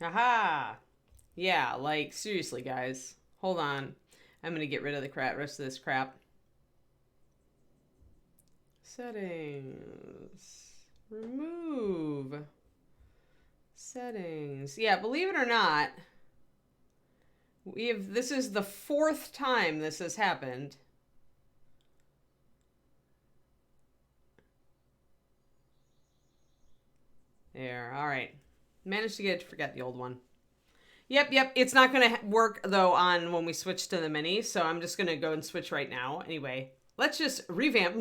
Aha! Yeah, like, seriously, guys. Hold on. I'm gonna get rid of the rest of this crap. Settings. Remove. Settings. Yeah, believe it or not, this is the fourth time this has happened. There, all right. Managed to forget the old one. Yep. It's not going to work, though, on when we switch to the mini, so I'm just going to go and switch right now. Anyway, let's just revamp.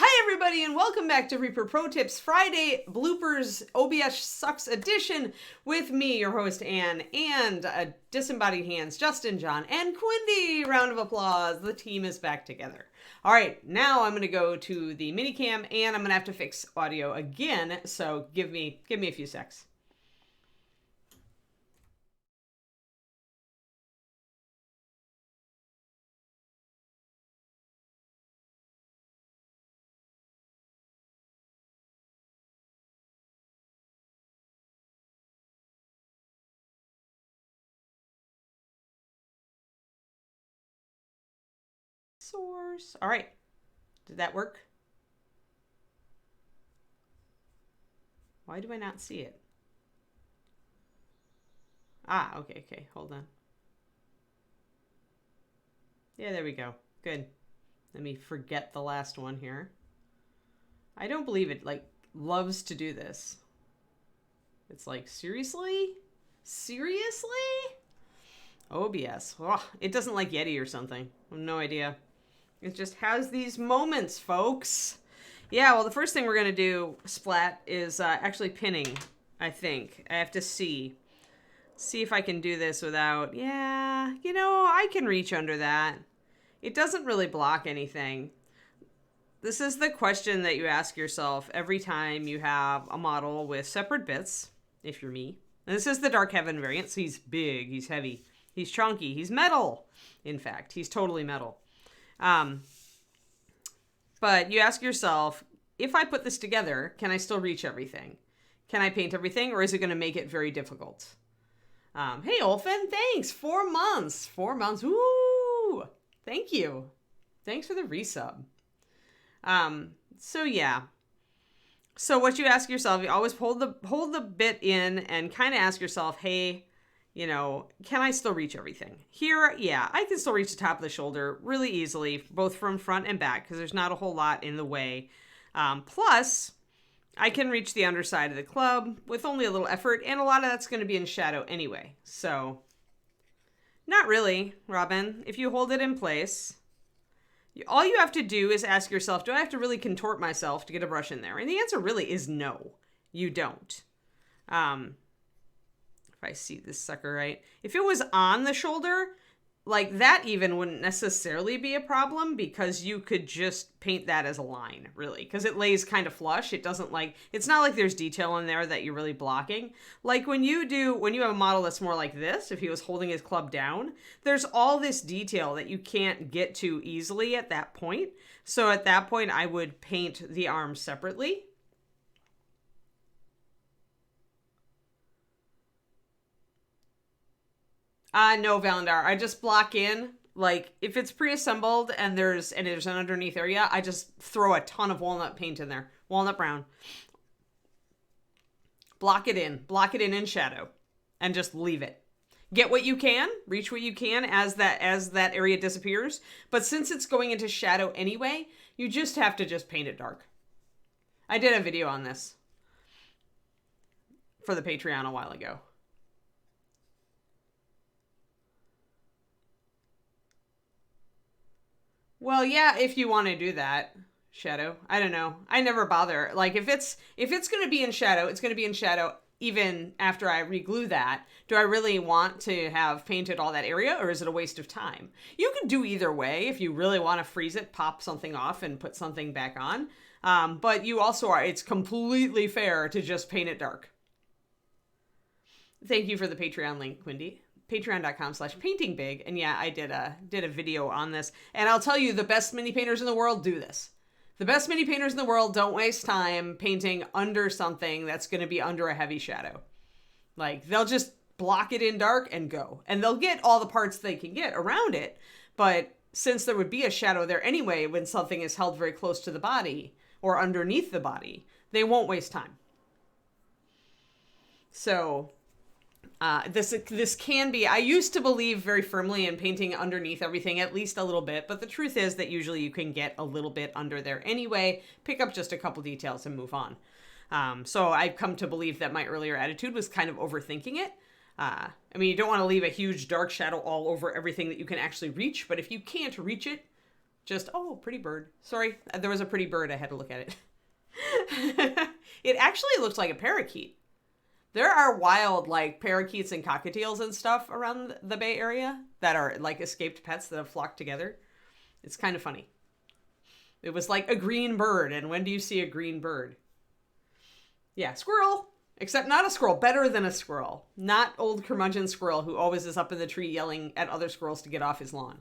Hi, everybody, and welcome back to Reaper Pro-Tips Friday Bloopers OBS Sucks Edition with me, your host, Anne, and Disembodied Hands, Justin, John, and Quindy. Round of applause. The team is back together. All right, now I'm going to go to the minicam, and I'm going to have to fix audio again, so give me a few secs. Source. All right. Did that work? Why do I not see it? Ah, okay. Hold on. Yeah, there we go. Good. Let me forget the last one here. I don't believe it, loves to do this. It's like, seriously? Seriously? OBS. Oh, it doesn't like Yeti or something. I have no idea. It just has these moments, folks. Yeah, well, the first thing we're going to do, Splat, is actually pinning, I think. I have to see if I can do this without... Yeah, I can reach under that. It doesn't really block anything. This is the question that you ask yourself every time you have a model with separate bits, if you're me. And this is the Dark Heaven variant, so he's big, he's heavy, he's chunky, he's metal. In fact, he's totally metal. But you ask yourself, if I put this together, can I still reach everything? Can I paint everything, or is it going to make it very difficult? Hey, Olfen, thanks. 4 months. 4 months. Woo! Thank you. Thanks for the resub. So yeah. So what you ask yourself, you always hold the bit in and kind of ask yourself, hey, can I still reach everything? Here, yeah, I can still reach the top of the shoulder really easily, both from front and back, because there's not a whole lot in the way. Plus, I can reach the underside of the club with only a little effort, and a lot of that's going to be in shadow anyway. So, not really, Robin. If you hold it in place, all you have to do is ask yourself, do I have to really contort myself to get a brush in there? And the answer really is no, you don't. If I see this sucker right. If it was on the shoulder, like that even wouldn't necessarily be a problem, because you could just paint that as a line, really, because it lays kind of flush. It doesn't it's not like there's detail in there that you're really blocking. Like when you have a model that's more like this, if he was holding his club down, there's all this detail that you can't get to easily at that point. So at that point, I would paint the arms separately. No, Valandar. I just block in. Like, if it's pre-assembled and there's an underneath area, I just throw a ton of walnut paint in there. Walnut brown. Block it in shadow. And just leave it. Get what you can, reach what you can as that area disappears. But since it's going into shadow anyway, you just have to just paint it dark. I did a video on this for the Patreon a while ago. Well, yeah, if you want to do that, shadow. I don't know. I never bother. Like, if it's going to be in shadow, it's going to be in shadow even after I reglue that. Do I really want to have painted all that area, or is it a waste of time? You can do either way. If you really want to freeze it, pop something off and put something back on. But you also it's completely fair to just paint it dark. Thank you for the Patreon link, Quindy. Patreon.com/paintingbig. And yeah, I did a video on this. And I'll tell you, the best mini painters in the world do this. The best mini painters in the world don't waste time painting under something that's going to be under a heavy shadow. Like, they'll just block it in dark and go. And they'll get all the parts they can get around it. But since there would be a shadow there anyway when something is held very close to the body or underneath the body, they won't waste time. So this can be, I used to believe very firmly in painting underneath everything at least a little bit, but the truth is that usually you can get a little bit under there anyway, pick up just a couple details and move on. So I've come to believe that my earlier attitude was kind of overthinking it. I mean, you don't want to leave a huge dark shadow all over everything that you can actually reach, but if you can't reach it, just, oh, pretty bird. Sorry, there was a pretty bird. I had to look at it. It actually looks like a parakeet. There are wild, like, parakeets and cockatiels and stuff around the Bay Area that are, like, escaped pets that have flocked together. It's kind of funny. It was like a green bird, and when do you see a green bird? Yeah, squirrel. Except not a squirrel. Better than a squirrel. Not old curmudgeon squirrel who always is up in the tree yelling at other squirrels to get off his lawn.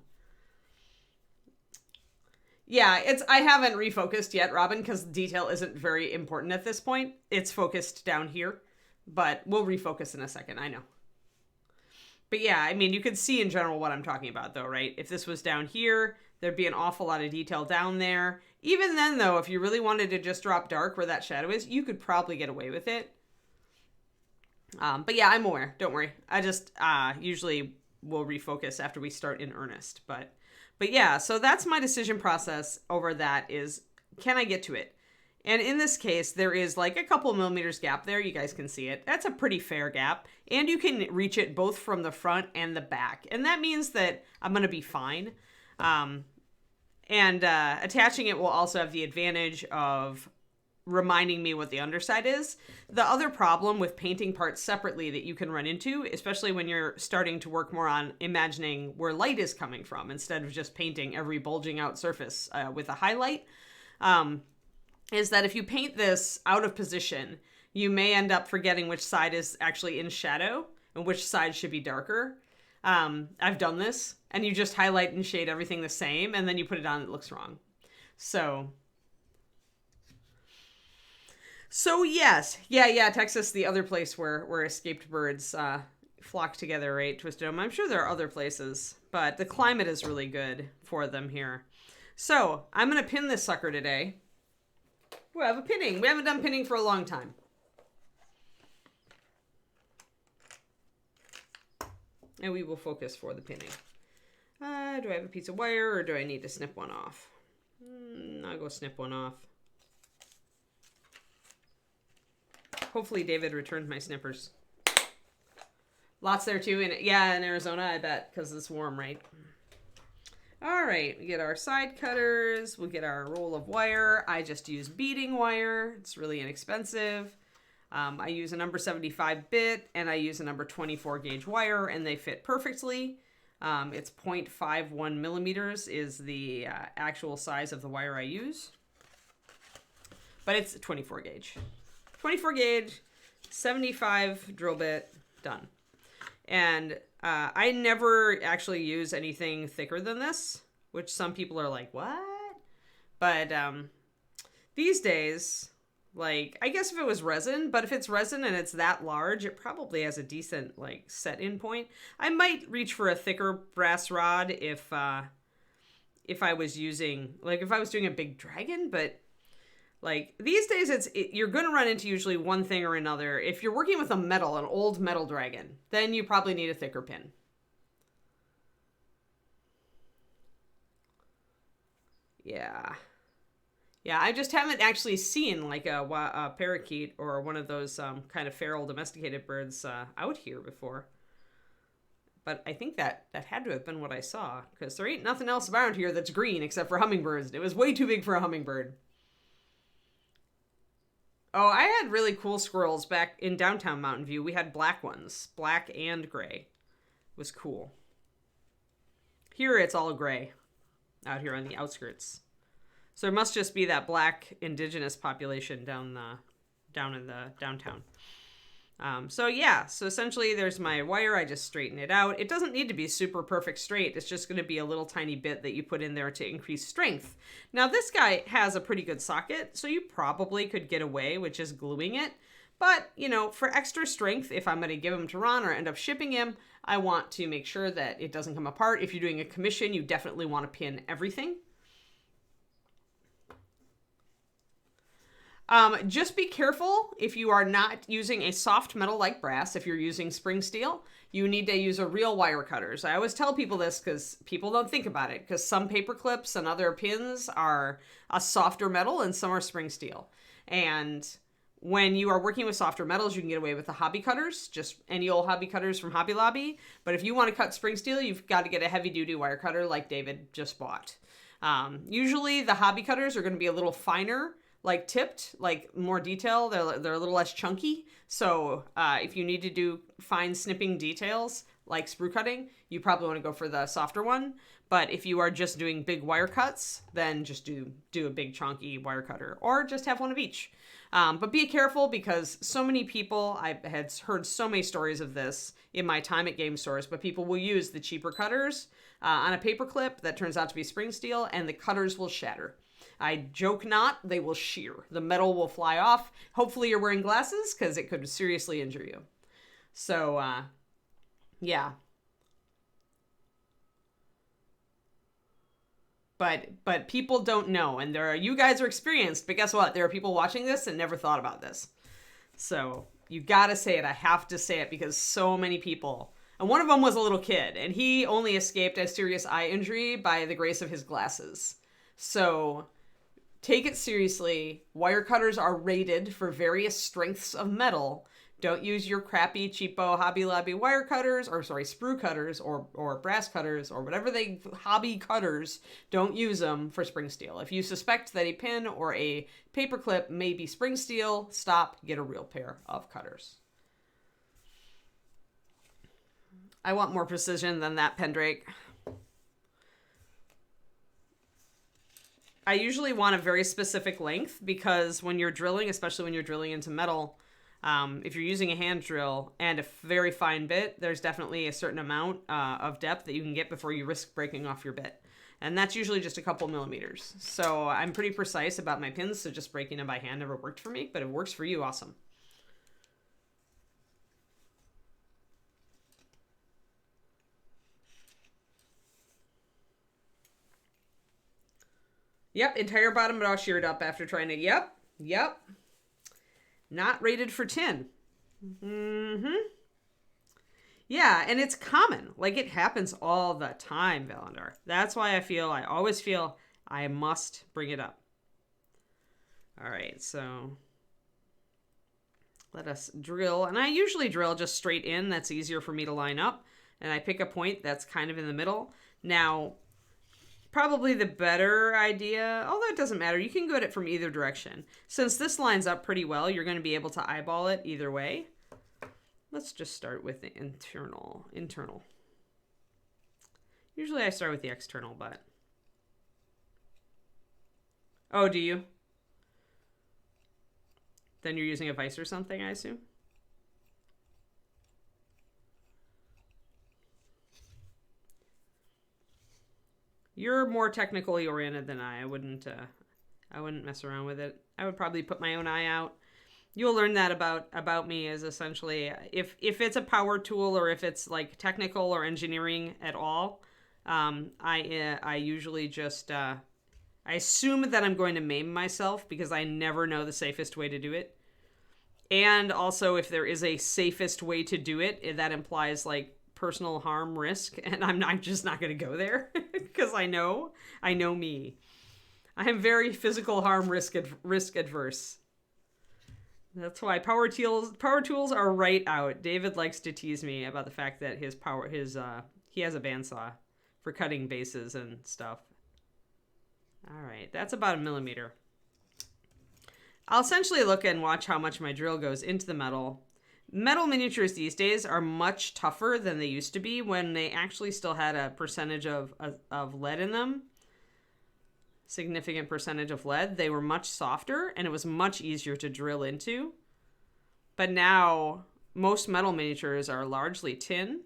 Yeah, I haven't refocused yet, Robin, because detail isn't very important at this point. It's focused down here. But we'll refocus in a second, I know. But yeah, I mean, you can see in general what I'm talking about, though, right? If this was down here, there'd be an awful lot of detail down there. Even then, though, if you really wanted to just drop dark where that shadow is, you could probably get away with it. But yeah, I'm aware. Don't worry. I just usually will refocus after we start in earnest. But yeah, so that's my decision process over that is, can I get to it? And in this case, there is like a couple millimeters gap there. You guys can see it. That's a pretty fair gap. And you can reach it both from the front and the back. And that means that I'm going to be fine. Attaching it will also have the advantage of reminding me what the underside is. The other problem with painting parts separately that you can run into, especially when you're starting to work more on imagining where light is coming from instead of just painting every bulging out surface with a highlight, is that if you paint this out of position, you may end up forgetting which side is actually in shadow and which side should be darker. I've done this, and you just highlight and shade everything the same, and then you put it on, it looks wrong. So yes. Yeah, Texas, the other place where escaped birds flock together, right? Twisted Dome. I'm sure there are other places, but the climate is really good for them here. So I'm going to pin this sucker today. We have a pinning. We haven't done pinning for a long time. And we will focus for the pinning. Do I have a piece of wire or do I need to snip one off? I'll go snip one off. Hopefully David returned my snippers. Lots there too. In Arizona, I bet, because it's warm, right? All right, we get our side cutters. We'll get our roll of wire. I just use beading wire. It's really inexpensive. I use a number 75 bit and I use a number 24 gauge wire, and they fit perfectly. It's 0.51 millimeters is the actual size of the wire I use, but it's 24 gauge. 24 gauge, 75 drill bit, done. And I never actually use anything thicker than this, which some people are like, what? But these days, like, I guess if it was resin, but if it's resin and it's that large, it probably has a decent, like, set-in point. I might reach for a thicker brass rod if I was using, like, if I was doing a big dragon, but like these days you're going to run into usually one thing or another. If you're working with an old metal dragon, then you probably need a thicker pin. Yeah, I just haven't actually seen like a parakeet or one of those kind of feral domesticated birds out here before. But I think that had to have been what I saw, because there ain't nothing else around here that's green except for hummingbirds. It was way too big for a hummingbird. Oh, I had really cool squirrels back in downtown Mountain View. We had black ones, black and gray. It was cool. Here it's all gray out here on the outskirts. So there must just be that black indigenous population down in the downtown. So yeah, so essentially there's my wire. I just straighten it out. It doesn't need to be super perfect straight. It's just going to be a little tiny bit that you put in there to increase strength. Now this guy has a pretty good socket, so you probably could get away with just gluing it. But, you know, for extra strength, if I'm going to give him to Ron or end up shipping him, I want to make sure that it doesn't come apart. If you're doing a commission, you definitely want to pin everything. Just be careful if you are not using a soft metal like brass. If you're using spring steel, you need to use a real wire cutters. I always tell people this because people don't think about it, because some paper clips and other pins are a softer metal and some are spring steel. And when you are working with softer metals, you can get away with the hobby cutters, just any old hobby cutters from Hobby Lobby. But if you want to cut spring steel, you've got to get a heavy duty wire cutter like David just bought. Usually the hobby cutters are going to be a little finer, like tipped, like more detail. They're a little less chunky. So if you need to do fine snipping details like sprue cutting, you probably want to go for the softer one. But if you are just doing big wire cuts, then just do a big chunky wire cutter, or just have one of each. But be careful, because so many people, I had heard so many stories of this in my time at game stores, but people will use the cheaper cutters on a paper clip that turns out to be spring steel, and the cutters will shatter. I joke not, they will shear. The metal will fly off. Hopefully you're wearing glasses, because it could seriously injure you. So, yeah. But people don't know, and you guys are experienced, but guess what? There are people watching this and never thought about this. So you gotta say it. I have to say it, because so many people, and one of them was a little kid, and he only escaped a serious eye injury by the grace of his glasses. So take it seriously. Wire cutters are rated for various strengths of metal. Don't use your crappy, cheapo Hobby Lobby wire cutters, or sprue cutters, or brass cutters, or whatever hobby cutters. Don't use them for spring steel. If you suspect that a pin or a paper clip may be spring steel, stop, get a real pair of cutters. I want more precision than that, Pendrake. I usually want a very specific length, because when you're drilling, especially when you're drilling into metal, if you're using a hand drill and a very fine bit, there's definitely a certain amount of depth that you can get before you risk breaking off your bit. And that's usually just a couple millimeters. So I'm pretty precise about my pins, so just breaking them by hand never worked for me, but if it works for you, awesome. Yep, entire bottom, but all sheared up after trying to, yep. Not rated for tin. Yeah, and it's common. Like, it happens all the time, Valandar. That's why I always feel I must bring it up. All right, so let us drill. And I usually drill just straight in. That's easier for me to line up. And I pick a point that's kind of in the middle. Now, probably the better idea, although it doesn't matter, you can go at it from either direction. Since this lines up pretty well, you're going to be able to eyeball it either way. Let's just start with the internal. Usually I start with the external, but... Oh, do you? Then you're using a vise or something, I assume? You're more technically oriented than I. I wouldn't mess around with it. I would probably put my own eye out. You'll learn that about me, is essentially if it's a power tool, or if it's like technical or engineering at all, I usually just I assume that I'm going to maim myself, because I never know the safest way to do it. And also, if there is a safest way to do it, that implies like personal harm risk, and I'm just not going to go there, because I know me. I am very physical harm risk adverse. That's why power tools are right out. David likes to tease me about the fact that he has a bandsaw for cutting bases and stuff. All right, that's about 1 millimeter. I'll essentially look and watch how much my drill goes into the metal. Metal miniatures these days are much tougher than they used to be, when they actually still had a percentage of lead in them. Significant percentage of lead. They were much softer, and it was much easier to drill into. But now most metal miniatures are largely tin,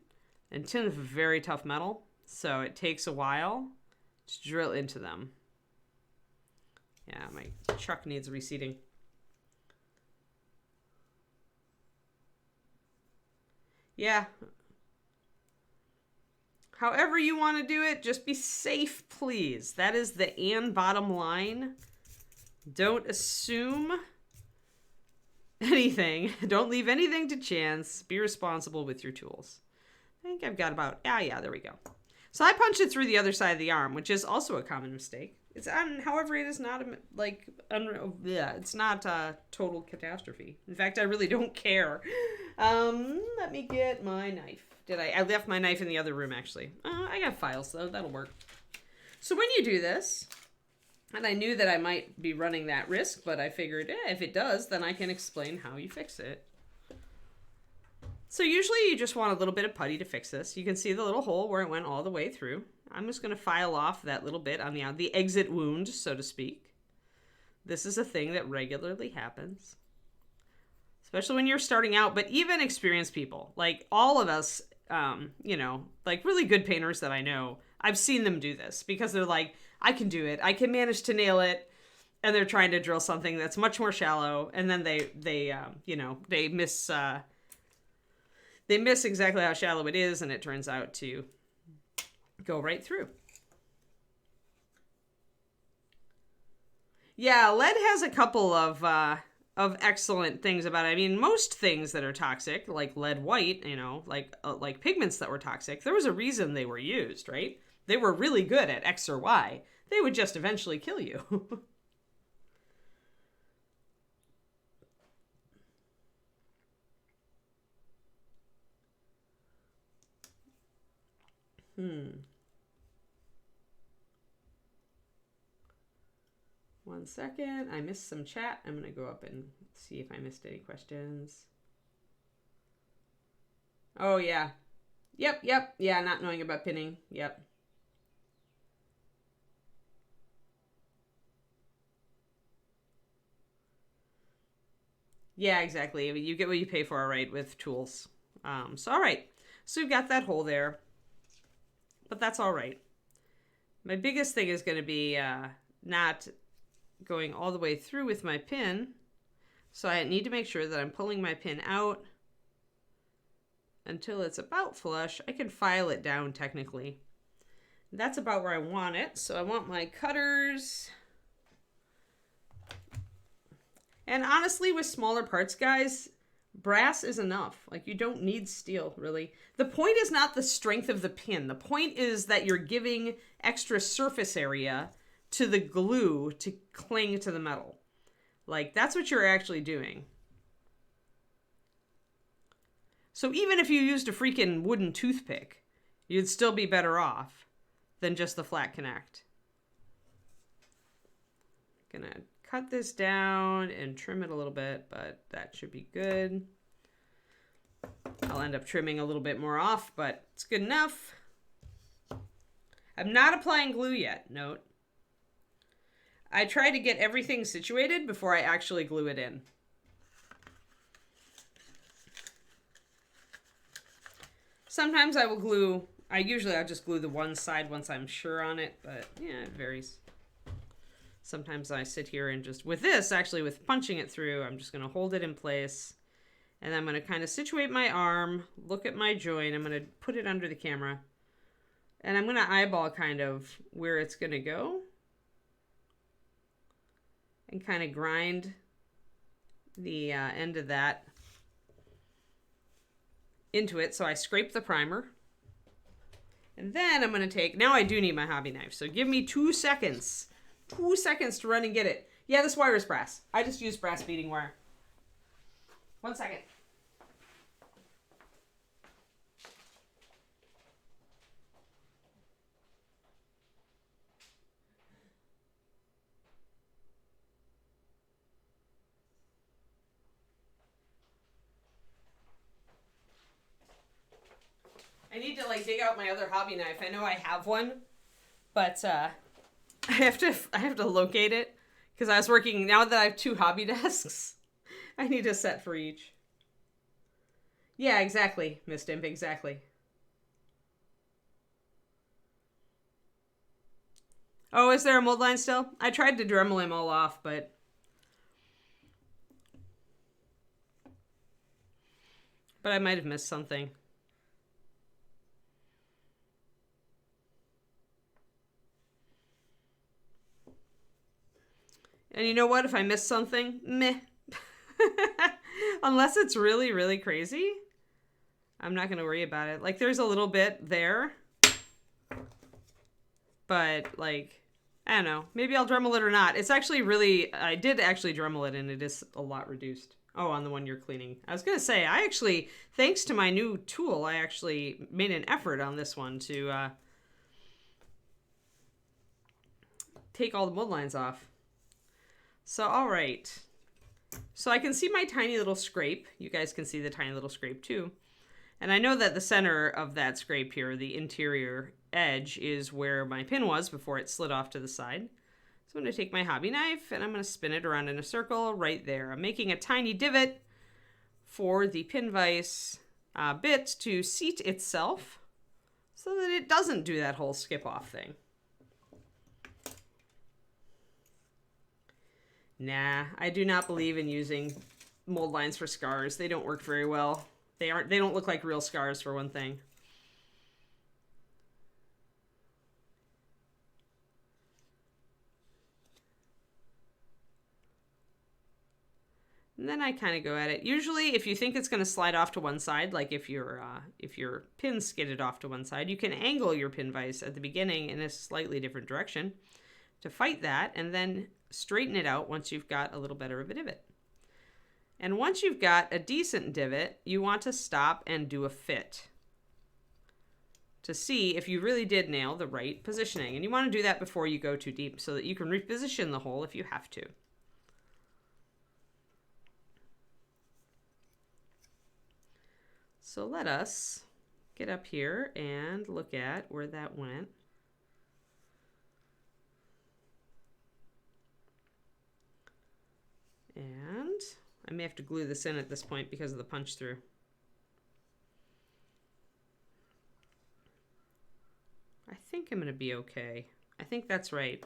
and tin is very tough metal, so it takes a while to drill into them. Yeah, my chuck needs reseating. Yeah. However you want to do it, just be safe, please. That is the bottom line. Don't assume anything. Don't leave anything to chance. Be responsible with your tools. I think I've got about, yeah, there we go. So I punched it through the other side of the arm, which is also a common mistake. It's however, it is not it's not a total catastrophe. In fact, I really don't care. Let me get my knife. I left my knife in the other room, actually. I got files, though. That'll work. So when you do this, and I knew that I might be running that risk, but I figured, if it does, then I can explain how you fix it. So usually you just want a little bit of putty to fix this. You can see the little hole where it went all the way through. I'm just going to file off that little bit on the exit wound, so to speak. This is a thing that regularly happens, especially when you're starting out, but even experienced people, like all of us, like really good painters that I know, I've seen them do this because they're like, I can do it. I can manage to nail it. And they're trying to drill something that's much more shallow. And then they miss exactly how shallow it is. And it turns out to go right through. Yeah, lead has a couple of excellent things about it. I mean, most things that are toxic, like lead white, like pigments that were toxic, there was a reason they were used, right? They were really good at X or Y. They would just eventually kill you. One second. I missed some chat. I'm going to go up and see if I missed any questions. Oh, yeah. Yep. Yeah, not knowing about pinning. Yep. Yeah, exactly. You get what you pay for, right, with tools. So, all right. So we've got that hole there. But that's all right. My biggest thing is going to be not going all the way through with my pin. So I need to make sure that I'm pulling my pin out until it's about flush. I can file it down technically. That's about where I want it. So I want my cutters. And honestly, with smaller parts, guys, brass is enough. Like, you don't need steel, really. The point is not the strength of the pin. The point is that you're giving extra surface area to the glue to cling to the metal. Like, that's what you're actually doing. So even if you used a freaking wooden toothpick, you'd still be better off than just the flat connect. Gonna cut this down and trim it a little bit, but that should be good. I'll end up trimming a little bit more off, but it's good enough. I'm not applying glue yet, note. I try to get everything situated before I actually glue it in. Sometimes I will glue, I'll just glue the one side once I'm sure on it, but yeah, it varies. Sometimes I sit here and just, with punching it through, I'm just going to hold it in place. And I'm going to kind of situate my arm, look at my joint. I'm going to put it under the camera. And I'm going to eyeball kind of where it's going to go. And kind of grind the end of that into it. So I scrape the primer. And then I'm going to take, now I do need my hobby knife. So give me 2 seconds. 2 seconds to run and get it. Yeah, this wire is brass. I just use brass beading wire. 1 second. I need to dig out my other hobby knife. I know I have one, but I have to locate it because I was working, now that I have 2 hobby desks, I need a set for each. Yeah, exactly, Miss Dimp, exactly. Oh, is there a mold line still? I tried to Dremel him all off, but I might have missed something. And you know what? If I miss something, meh. Unless it's really, really crazy, I'm not going to worry about it. Like, there's a little bit there. But, like, I don't know. Maybe I'll Dremel it or not. It's actually really... I did actually Dremel it, and it is a lot reduced. Oh, on the one you're cleaning. I was going to say, I actually... Thanks to my new tool, I actually made an effort on this one to take all the mold lines off. So, all right. So I can see my tiny little scrape. You guys can see the tiny little scrape too. And I know that the center of that scrape here, the interior edge, is where my pin was before it slid off to the side. So I'm going to take my hobby knife and I'm going to spin it around in a circle right there. I'm making a tiny divot for the pin vise bit to seat itself so that it doesn't do that whole skip off thing. Nah, I do not believe in using mold lines for scars. They don't work very well. They don't look like real scars, for one thing. And then I kind of go at it. Usually, if you think it's going to slide off to one side, like if your pin skidded off to one side, you can angle your pin vise at the beginning in a slightly different direction to fight that, and then straighten it out once you've got a little better of a divot. And once you've got a decent divot, you want to stop and do a fit to see if you really did nail the right positioning. And you want to do that before you go too deep so that you can reposition the hole if you have to. So let us get up here and look at where that went. And I may have to glue this in at this point because of the punch through. I think I'm going to be okay. I think that's right.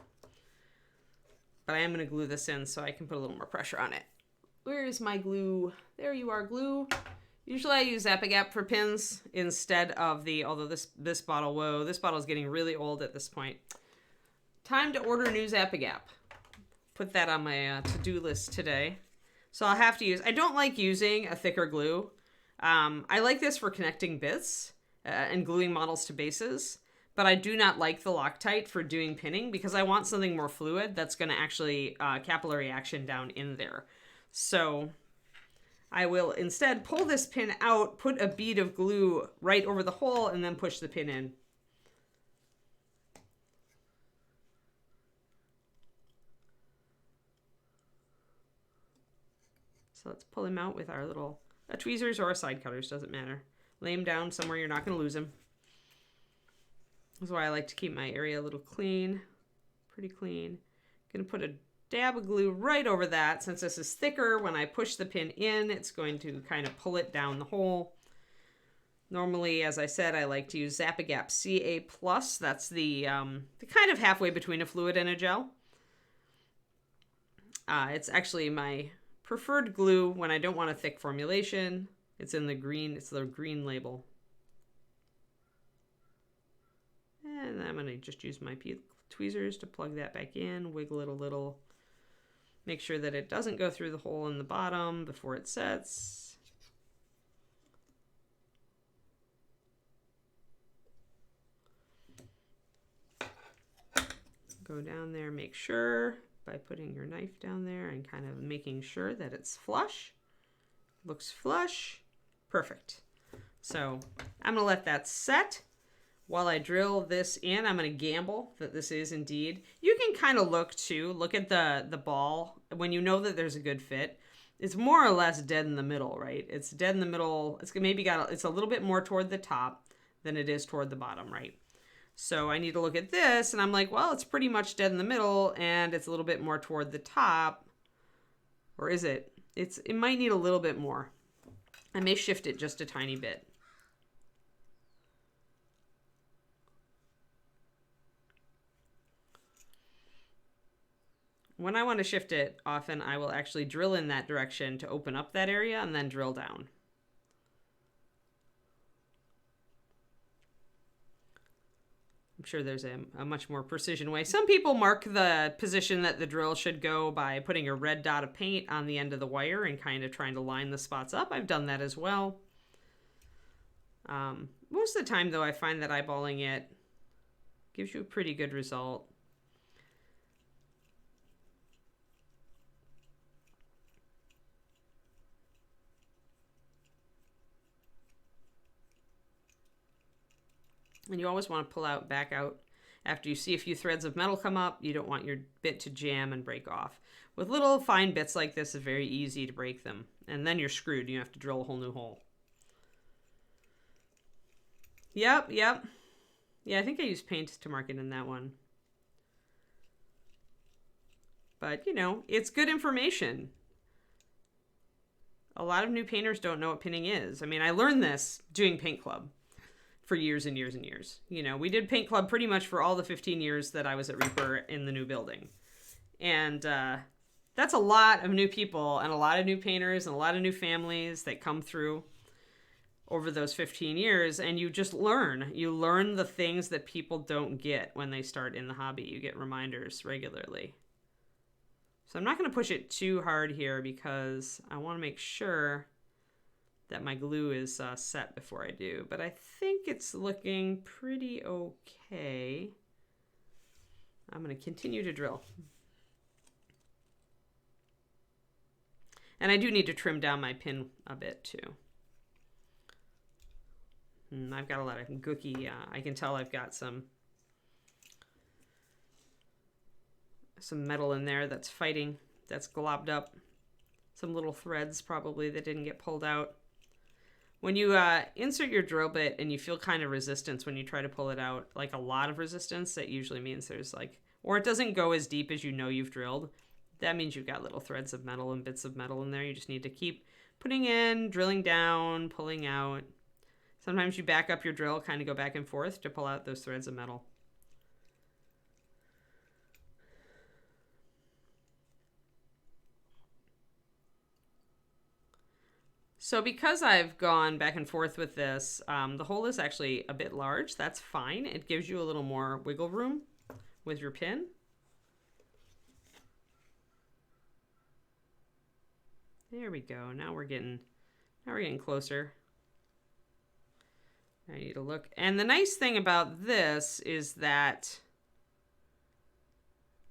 But I am going to glue this in so I can put a little more pressure on it. Where is my glue? There you are, glue. Usually I use Zap-A-Gap for pins instead of the, although this bottle, whoa, this bottle is getting really old at this point. Time to order new Zap-A-Gap. Put that on my to-do list today. So I'll have to use, I don't like using a thicker glue. I like this for connecting bits and gluing models to bases, but I do not like the Loctite for doing pinning because I want something more fluid that's going to actually capillary action down in there. So I will instead pull this pin out, put a bead of glue right over the hole, and then push the pin in. So let's pull him out with our little tweezers or side cutters, doesn't matter. Lay him down somewhere you're not going to lose him. That's why I like to keep my area a little clean, pretty clean. Going to put a dab of glue right over that. Since this is thicker, when I push the pin in, it's going to kind of pull it down the hole. Normally, as I said, I like to use Zap-A-Gap CA+. That's the kind of halfway between a fluid and a gel. It's actually my preferred glue when I don't want a thick formulation. It's in the green, it's the green label. And I'm gonna just use my tweezers to plug that back in, wiggle it a little. Make sure that it doesn't go through the hole in the bottom before it sets. Go down there, make sure by putting your knife down there and kind of making sure that it's flush. Looks flush. Perfect. So I'm going to let that set while I drill this in. I'm going to gamble that this is indeed. You can kind of look too. Look at the ball. When you know that there's a good fit, it's more or less dead in the middle, right? It's dead in the middle. It's maybe it's a little bit more toward the top than it is toward the bottom, right? So I need to look at this and I'm like, well, it's pretty much dead in the middle and it's a little bit more toward the top. Or is it? It might need a little bit more. I may shift it just a tiny bit. When I want to shift it, often I will actually drill in that direction to open up that area and then drill down. I'm sure there's a much more precision way. Some people mark the position that the drill should go by putting a red dot of paint on the end of the wire and kind of trying to line the spots up. I've done that as well. Most of the time, though, I find that eyeballing it gives you a pretty good result. And you always want to pull back out after you see a few threads of metal come up. You don't want your bit to jam and break off. With little fine bits like this, it's very easy to break them. And then you're screwed. You have to drill a whole new hole. Yep. Yeah, I think I used paint to mark it in that one. But, you know, it's good information. A lot of new painters don't know what pinning is. I mean, I learned this doing paint club for years and years and years. You know, we did paint club pretty much for all the 15 years that I was at Reaper in the new building. And that's a lot of new people and a lot of new painters and a lot of new families that come through over those 15 years. And you just learn. You learn the things that people don't get when they start in the hobby. You get reminders regularly. So I'm not going to push it too hard here because I want to make sure that my glue is set before I do. But I think it's looking pretty okay. I'm going to continue to drill. And I do need to trim down my pin a bit too. I've got a lot of gooky, I can tell I've got some metal in there that's fighting, that's globbed up. Some little threads probably that didn't get pulled out. When you insert your drill bit and you feel kind of resistance when you try to pull it out, like a lot of resistance, that usually means there's like, or it doesn't go as deep as you know you've drilled. That means you've got little threads of metal and bits of metal in there. You just need to keep putting in, drilling down, pulling out. Sometimes you back up your drill, kind of go back and forth to pull out those threads of metal. So because I've gone back and forth with this, the hole is actually a bit large. That's fine. It gives you a little more wiggle room with your pin. There we go. Now we're getting closer. I need to look. And the nice thing about this is that,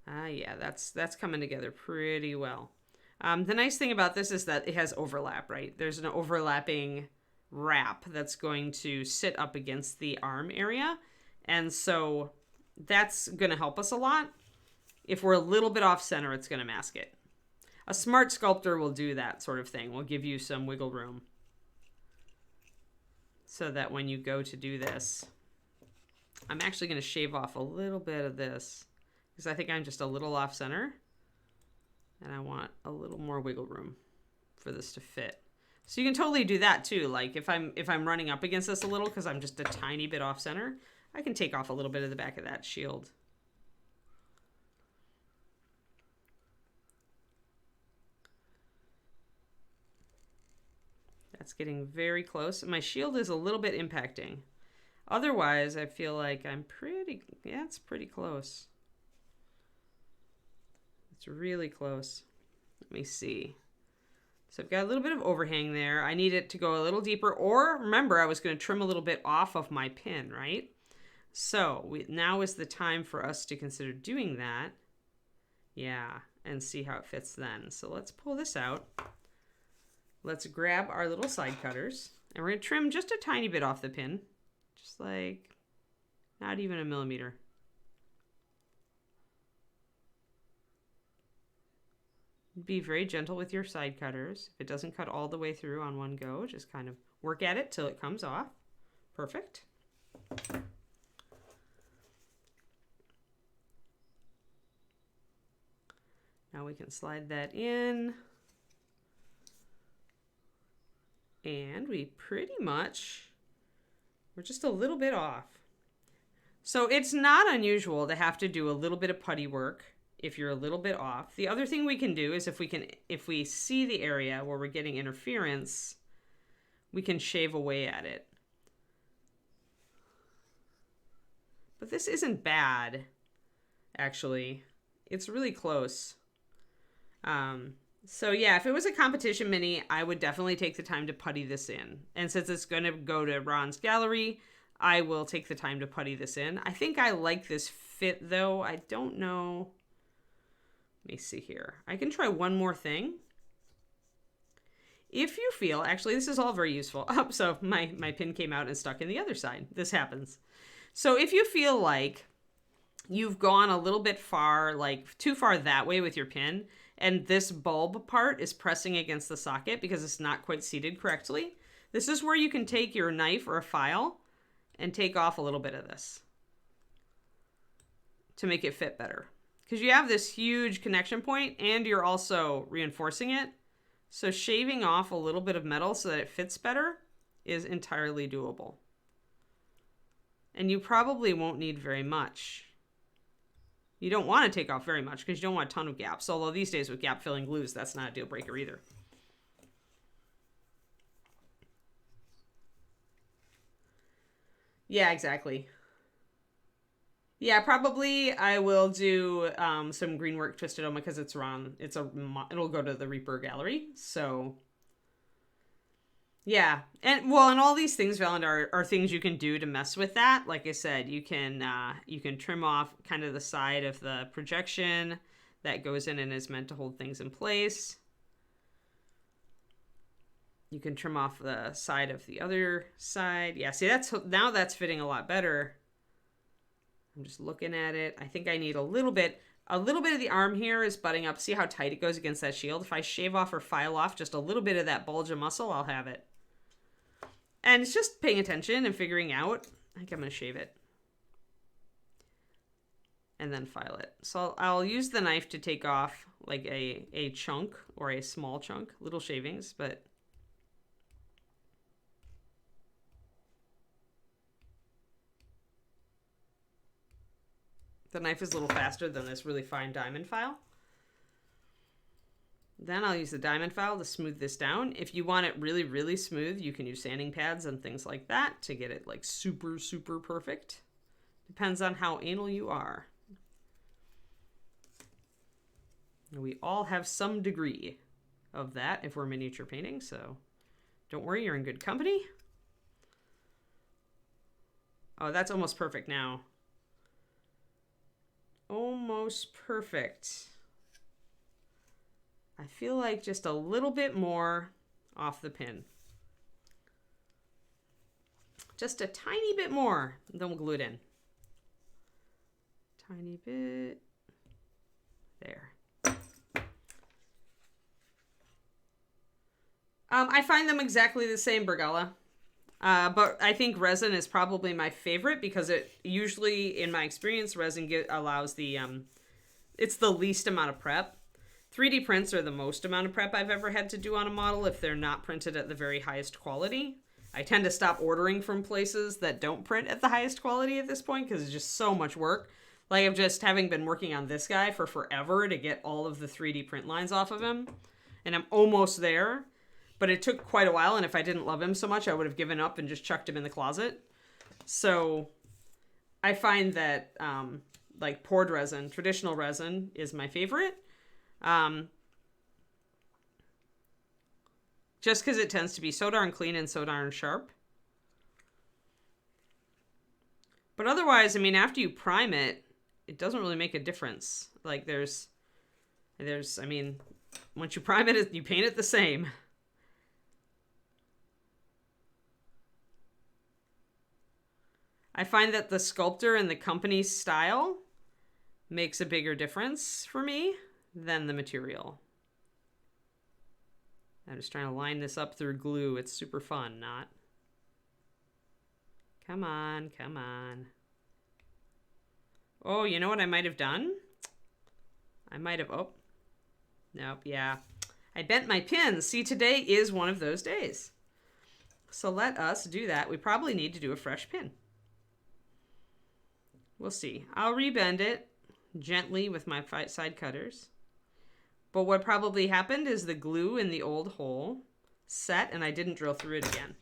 yeah, that's coming together pretty well. The nice thing about this is that it has overlap, right? There's an overlapping wrap that's going to sit up against the arm area. And so that's going to help us a lot. If we're a little bit off center, it's going to mask it. A smart sculptor will do that sort of thing. Will give you some wiggle room so that when you go to do this, I'm actually going to shave off a little bit of this because I think I'm just a little off center. And I want a little more wiggle room for this to fit. So you can totally do that too. Like if I'm running up against this a little because I'm just a tiny bit off center, I can take off a little bit of the back of that shield. That's getting very close. My shield is a little bit impacting. Otherwise, I feel like it's pretty close. It's really close. Let me see. So I've got a little bit of overhang there. I need it to go a little deeper. Or remember, I was going to trim a little bit off of my pin, right? So now is the time for us to consider doing that. Yeah, and see how it fits then. So let's pull this out. Let's grab our little side cutters. And we're going to trim just a tiny bit off the pin. Just like not even a millimeter. Be very gentle with your side cutters. If it doesn't cut all the way through on one go, just kind of work at it till it comes off. Perfect. Now we can slide that in. And we pretty much, we're just a little bit off. So it's not unusual to have to do a little bit of putty work if you're a little bit off. The other thing we can do is if we see the area where we're getting interference, we can shave away at it. But this isn't bad, actually. It's really close. So yeah, if it was a competition mini, I would definitely take the time to putty this in. And since it's going to go to Ron's gallery, I will take the time to putty this in. I think I like this fit, though. I don't know. Let me see here. I can try one more thing. If you feel, actually, this is all very useful. Oh, so my pin came out and stuck in the other side. This happens. So if you feel like you've gone a little bit far, like too far that way with your pin, and this bulb part is pressing against the socket because it's not quite seated correctly, this is where you can take your knife or a file and take off a little bit of this to make it fit better. Because you have this huge connection point and you're also reinforcing it. So shaving off a little bit of metal so that it fits better is entirely doable. And you probably won't need very much. You don't want to take off very much because you don't want a ton of gaps. Although these days with gap filling glues, that's not a deal breaker either. Yeah, exactly. Yeah, probably I will do some green work twisted oma because it's Ron. It'll go to the Reaper gallery. So yeah, and all these things, Valand, are things you can do to mess with that. Like I said, you can trim off kind of the side of the projection that goes in and is meant to hold things in place. You can trim off the side of the other side. Yeah, see, now that's fitting a lot better. I'm just looking at it. I think I need a little bit of the arm here is butting up. See how tight it goes against that shield? If I shave off or file off just a little bit of that bulge of muscle, I'll have it. And it's just paying attention and figuring out. I think I'm going to shave it. And then file it. So I'll use the knife to take off like a chunk or a small chunk, little shavings, but the knife is a little faster than this really fine diamond file. Then I'll use the diamond file to smooth this down. If you want it really, really smooth, you can use sanding pads and things like that to get it like super, super perfect. Depends on how anal you are. We all have some degree of that if we're miniature painting, so don't worry, you're in good company. Oh, that's almost perfect now. Almost perfect. I feel like just a little bit more off the pin. Just a tiny bit more, then we'll glue it in. Tiny bit. There. I find them exactly the same, Bergala. But I think resin is probably my favorite because it usually, in my experience, resin allows the, it's the least amount of prep. 3D prints are the most amount of prep I've ever had to do on a model if they're not printed at the very highest quality. I tend to stop ordering from places that don't print at the highest quality at this point because it's just so much work. Like I've just having been working on this guy for forever to get all of the 3D print lines off of him. And I'm almost there. But it took quite a while, and if I didn't love him so much, I would have given up and just chucked him in the closet. So I find that like poured resin, traditional resin is my favorite. Just because it tends to be so darn clean and so darn sharp. But otherwise, I mean, after you prime it, it doesn't really make a difference. Like there's, I mean, once you prime it, you paint it the same. I find that the sculptor and the company style makes a bigger difference for me than the material. I'm just trying to line this up through glue. It's super fun, not? Come on, come on. Oh, you know what I might have done? I might have, oh, nope, yeah. I bent my pins. See, today is one of those days. So let us do that. We probably need to do a fresh pin. We'll see. I'll rebend it gently with my side cutters. But what probably happened is the glue in the old hole set and I didn't drill through it again.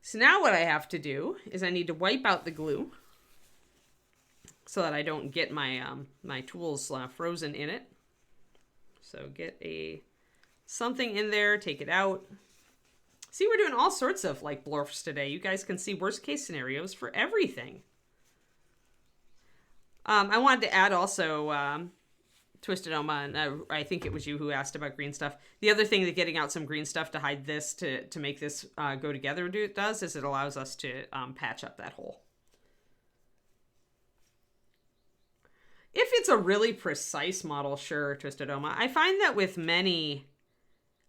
So now what I have to do is I need to wipe out the glue so that I don't get my my tools frozen in it. So get something in there, take it out. See, we're doing all sorts of like blorfs today. You guys can see worst case scenarios for everything. I wanted to add also Twisted Oma, and I think it was you who asked about green stuff. The other thing that getting out some green stuff to hide this, to make this go together does, is it allows us to patch up that hole. If it's a really precise model, sure, Twisted Oma. I find that with many,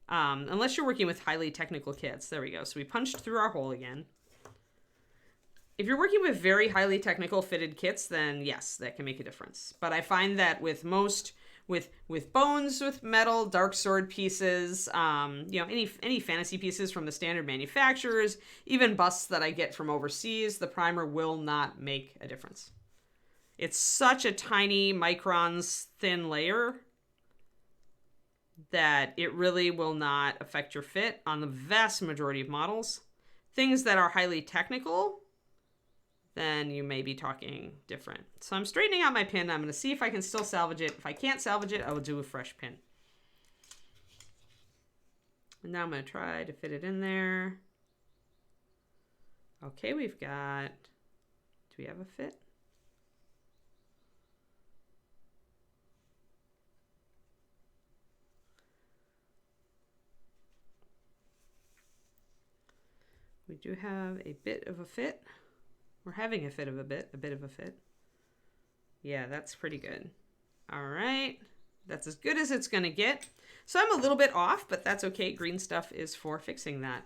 unless you're working with highly technical kits, there we go. So we punched through our hole again. If you're working with very highly technical fitted kits, then yes, that can make a difference. But I find that with most, with bones, with metal, dark sword pieces, you know, any fantasy pieces from the standard manufacturers, even busts that I get from overseas, the primer will not make a difference. It's such a tiny microns thin layer that it really will not affect your fit on the vast majority of models. Things that are highly technical, then you may be talking different. So I'm straightening out my pin. I'm going to see if I can still salvage it. If I can't salvage it, I will do a fresh pin. And now I'm going to try to fit it in there. Okay, we've got, do we have a fit? We do have a bit of a fit. We're having a bit of a fit. Yeah, that's pretty good. All right. That's as good as it's going to get. So I'm a little bit off, but that's okay. Green stuff is for fixing that.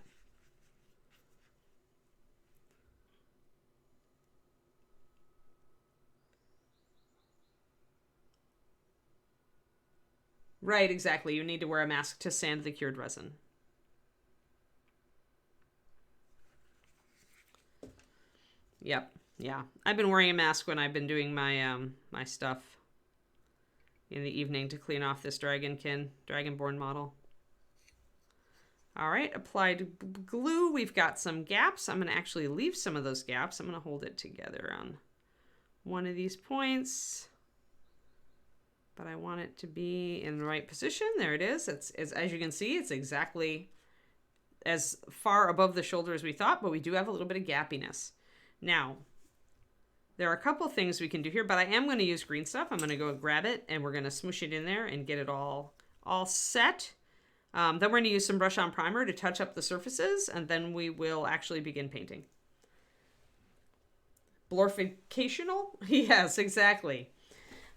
Right, exactly. You need to wear a mask to sand the cured resin. Yep. Yeah. I've been wearing a mask when I've been doing my my stuff in the evening to clean off this Dragonborn model. All right, applied glue. We've got some gaps. I'm going to actually leave some of those gaps. I'm going to hold it together on one of these points. But I want it to be in the right position. There it is. It's as you can see, it's exactly as far above the shoulder as we thought, but we do have a little bit of gappiness. Now, there are a couple things we can do here, but I am going to use green stuff. I'm going to go grab it, and we're going to smoosh it in there and get it all set. Then we're going to use some brush-on primer to touch up the surfaces, and then we will actually begin painting. Blorficational? Yes, exactly.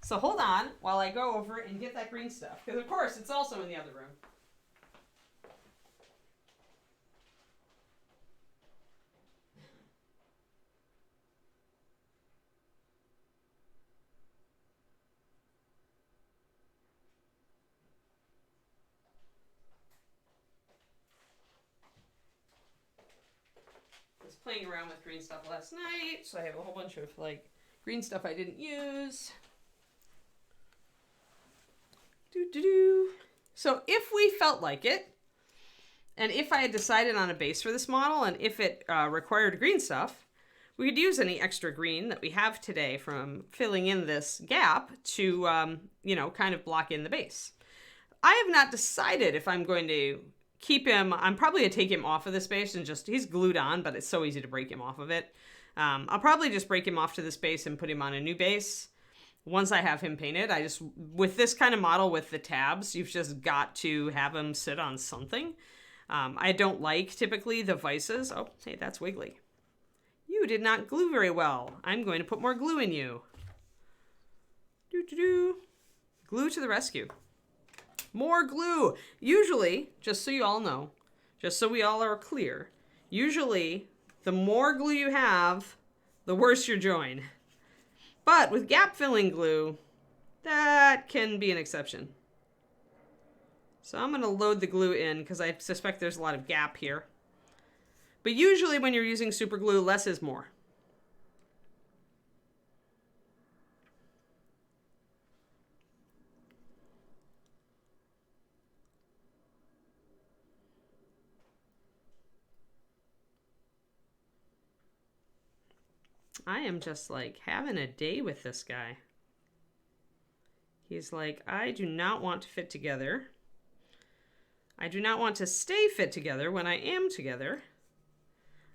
So hold on while I go over and get that green stuff, because of course it's also in the other room. Playing around with green stuff last night, so I have a whole bunch of like green stuff I didn't use. So if we felt like it, and if I had decided on a base for this model, and if it required green stuff, we could use any extra green that we have today from filling in this gap to, you know, kind of block in the base. I have not decided if I'm going to keep him. I'm probably going to take him off of this base and just, he's glued on, but it's so easy to break him off of it. I'll probably just break him off to this base and put him on a new base. Once I have him painted, with this kind of model with the tabs, you've just got to have him sit on something. I don't like typically the vices. Oh, hey, that's wiggly. You did not glue very well. I'm going to put more glue in you. Glue to the rescue. More glue. Usually, just so you all know, just so we all are clear, usually the more glue you have, the worse your join. But with gap filling glue, that can be an exception. So I'm going to load the glue in because I suspect there's a lot of gap here. But usually when you're using super glue, less is more. I am just like having a day with this guy. He's like, I do not want to fit together. I do not want to stay fit together when I am together.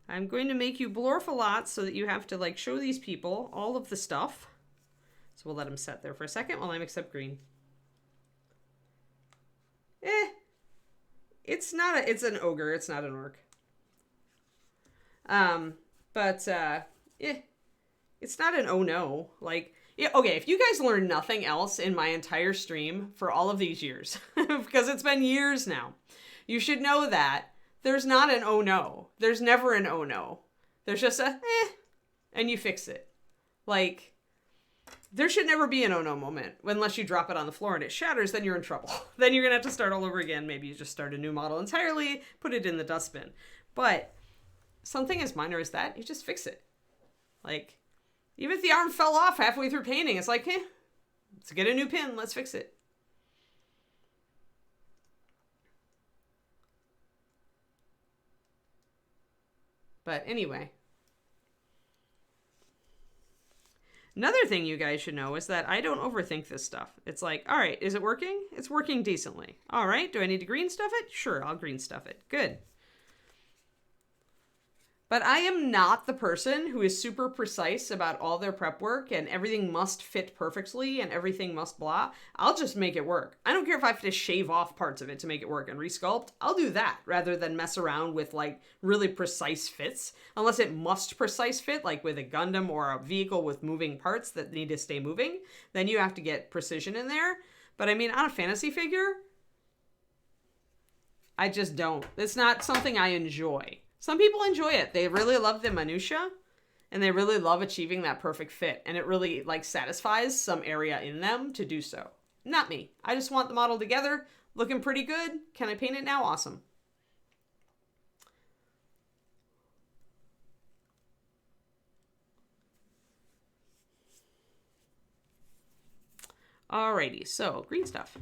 I'm going to make you blorf a lot so that you have to like show these people all of the stuff. So we'll let him set there for a second while I mix up green. It's an ogre, it's not an orc. It's not an oh no. Like, yeah, okay, if you guys learn nothing else in my entire stream for all of these years, because it's been years now, you should know that there's not an oh no. There's never an oh no. There's just a and you fix it. Like, there should never be an oh no moment unless you drop it on the floor and it shatters, then you're in trouble. Then you're going to have to start all over again. Maybe you just start a new model entirely, put it in the dustbin. But something as minor as that, you just fix it. Like, even if the arm fell off halfway through painting, it's like, let's get a new pin. Let's fix it. But anyway. Another thing you guys should know is that I don't overthink this stuff. It's like, all right, is it working? It's working decently. All right, do I need to green stuff it? Sure, I'll green stuff it. Good. But I am not the person who is super precise about all their prep work and everything must fit perfectly and everything must blah. I'll just make it work. I don't care if I have to shave off parts of it to make it work and resculpt. I'll do that rather than mess around with like really precise fits. Unless it must precise fit, like with a Gundam or a vehicle with moving parts that need to stay moving. Then you have to get precision in there. But I mean, on a fantasy figure, I just don't. It's not something I enjoy. Some people enjoy it. They really love the minutia and they really love achieving that perfect fit. And it really like satisfies some area in them to do so. Not me. I just want the model together, looking pretty good. Can I paint it now? Awesome. Alrighty, so green stuff.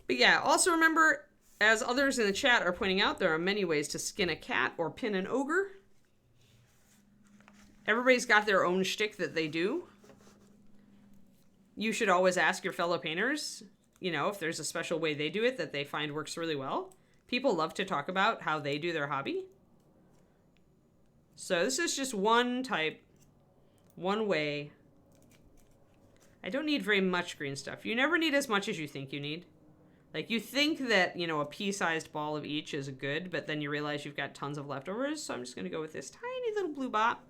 But yeah, also remember, as others in the chat are pointing out, there are many ways to skin a cat or pin an ogre. Everybody's got their own shtick that they do. You should always ask your fellow painters, you know, if there's a special way they do it that they find works really well. People love to talk about how they do their hobby. So this is just one type, one way. I don't need very much green stuff. You never need as much as you think you need. Like, you think that, you know, a pea-sized ball of each is good, but then you realize you've got tons of leftovers, so I'm just going to go with this tiny little blue bot.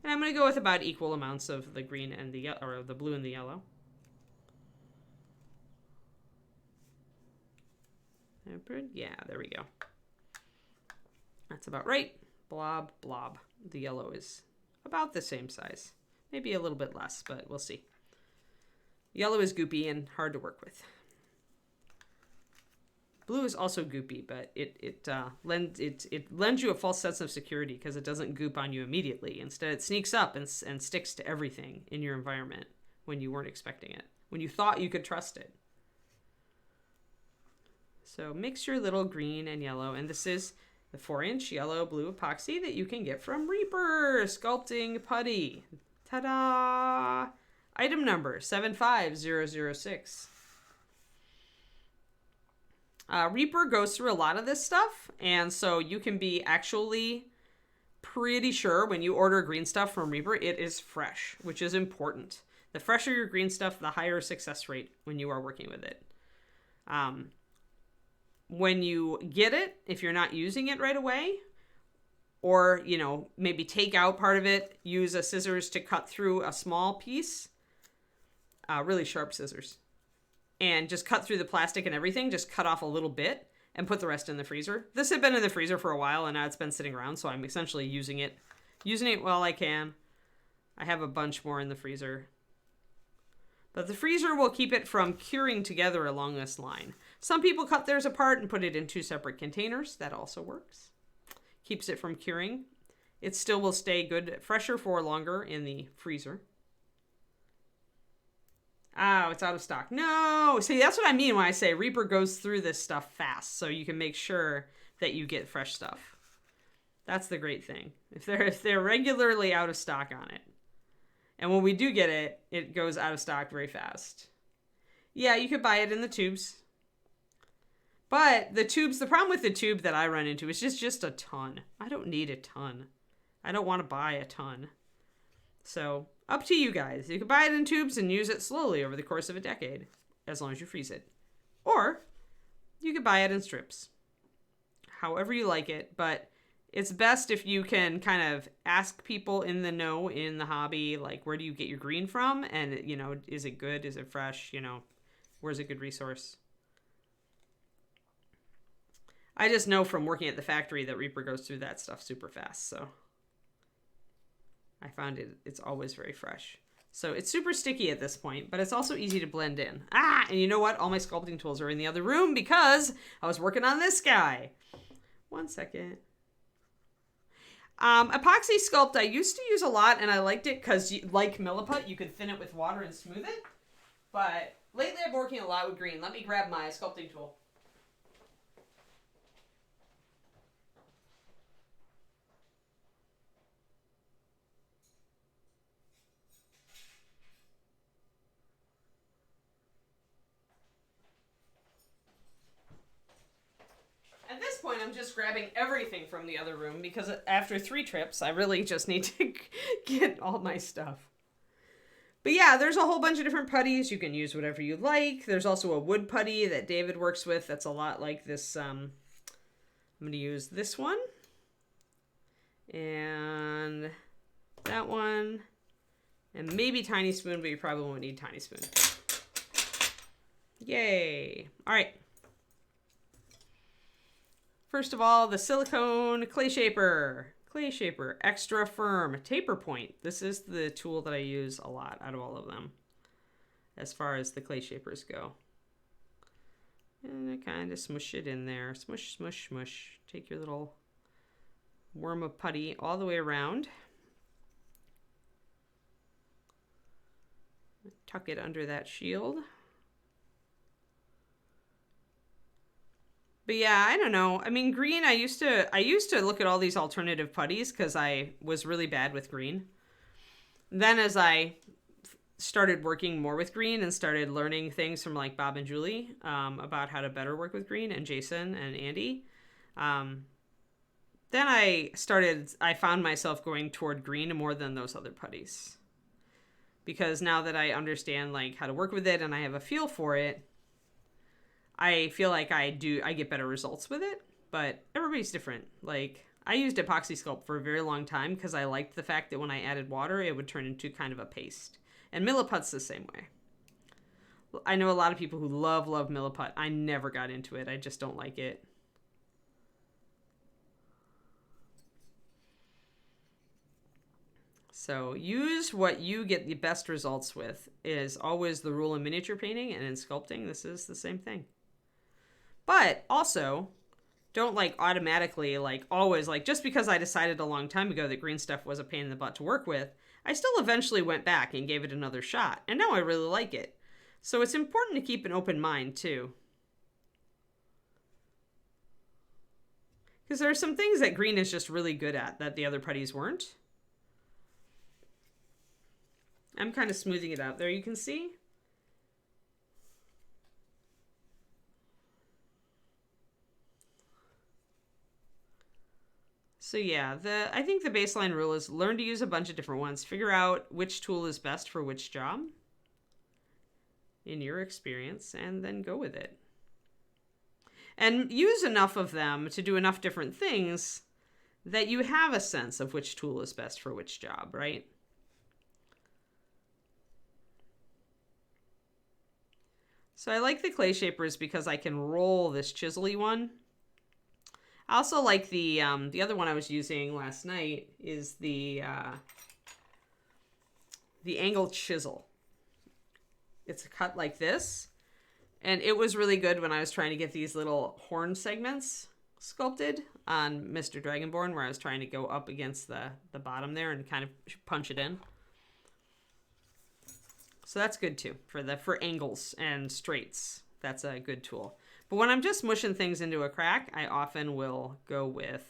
And I'm going to go with about equal amounts of the green and the or the blue and the yellow. Yeah, there we go. That's about right. Blob, blob. The yellow is about the same size. Maybe a little bit less, but we'll see. Yellow is goopy and hard to work with. Blue is also goopy, but it lends you a false sense of security because it doesn't goop on you immediately. Instead, it sneaks up and sticks to everything in your environment when you weren't expecting it, when you thought you could trust it. So mix your little green and yellow, and this is the 4-inch yellow-blue epoxy that you can get from Reaper Sculpting Putty. Ta-da! Item number 75006. Reaper goes through a lot of this stuff, and so you can be actually pretty sure when you order green stuff from Reaper, it is fresh, which is important. The fresher your green stuff, the higher success rate when you are working with it. When you get it, if you're not using it right away, or, you know, maybe take out part of it, use a scissors to cut through a small piece, really sharp scissors. And just cut through the plastic and everything, just cut off a little bit and put the rest in the freezer. This had been in the freezer for a while and now it's been sitting around, so I'm essentially using it while I can. I have a bunch more in the freezer. But the freezer will keep it from curing together along this line. Some people cut theirs apart and put it in 2 separate containers. That also works. Keeps it from curing. It still will stay good, fresher for longer in the freezer. Oh, it's out of stock. No! See, that's what I mean when I say Reaper goes through this stuff fast, so you can make sure that you get fresh stuff. That's the great thing. If they're regularly out of stock on it. And when we do get it, it goes out of stock very fast. Yeah, you could buy it in the tubes. But the tubes, the problem with the tube that I run into is just a ton. I don't need a ton. I don't want to buy a ton. So, up to you guys. You can buy it in tubes and use it slowly over the course of a decade, as long as you freeze it. Or, you could buy it in strips. However you like it, but it's best if you can kind of ask people in the know, in the hobby, like, where do you get your green from? And, you know, is it good? Is it fresh? You know, where's a good resource? I just know from working at the factory that Reaper goes through that stuff super fast, so I found it's always very fresh. So it's super sticky at this point, but it's also easy to blend in. Ah, and you know what? All my sculpting tools are in the other room because I was working on this guy. 1 second. Epoxy sculpt I used to use a lot, and I liked it because, like Milliput, you could thin it with water and smooth it. But lately I've been working a lot with green. Let me grab my sculpting tool. At this point, I'm just grabbing everything from the other room because after 3 trips, I really just need to get all my stuff. But yeah, there's a whole bunch of different putties. You can use whatever you like. There's also a wood putty that David works with that's a lot like this. I'm going to use this one. And that one. And maybe Tiny Spoon, but you probably won't need Tiny Spoon. Yay. All right. First of all, the silicone clay shaper. Clay shaper, extra firm, taper point. This is the tool that I use a lot out of all of them as far as the clay shapers go. And I kind of smush it in there. Smush, smush, smush. Take your little worm of putty all the way around. Tuck it under that shield. But yeah, I don't know. I mean, green, I used to look at all these alternative putties because I was really bad with green. Then as I started working more with green and started learning things from like Bob and Julie about how to better work with green, and Jason and Andy, then I found myself going toward green more than those other putties. Because now that I understand like how to work with it and I have a feel for it, I feel like I get better results with it, but everybody's different. Like, I used epoxy sculpt for a very long time because I liked the fact that when I added water, it would turn into kind of a paste. And Milliput's the same way. I know a lot of people who love Milliput. I never got into it. I just don't like it. So use what you get the best results with is always the rule in miniature painting, and in sculpting, this is the same thing. But also, don't like automatically, like always, like just because I decided a long time ago that green stuff was a pain in the butt to work with, I still eventually went back and gave it another shot. And now I really like it. So it's important to keep an open mind too. Because there are some things that green is just really good at that the other putties weren't. I'm kind of smoothing it out there, you can see. So yeah, I think the baseline rule is learn to use a bunch of different ones. Figure out which tool is best for which job in your experience, and then go with it. And use enough of them to do enough different things that you have a sense of which tool is best for which job, right? So I like the clay shapers because I can roll this chisel-y one. I also like the other one I was using last night is the angled chisel. It's cut like this. And it was really good when I was trying to get these little horn segments sculpted on Mr. Dragonborn, where I was trying to go up against the bottom there and kind of punch it in. So that's good too for angles and straights. That's a good tool. But when I'm just mushing things into a crack, I often will go with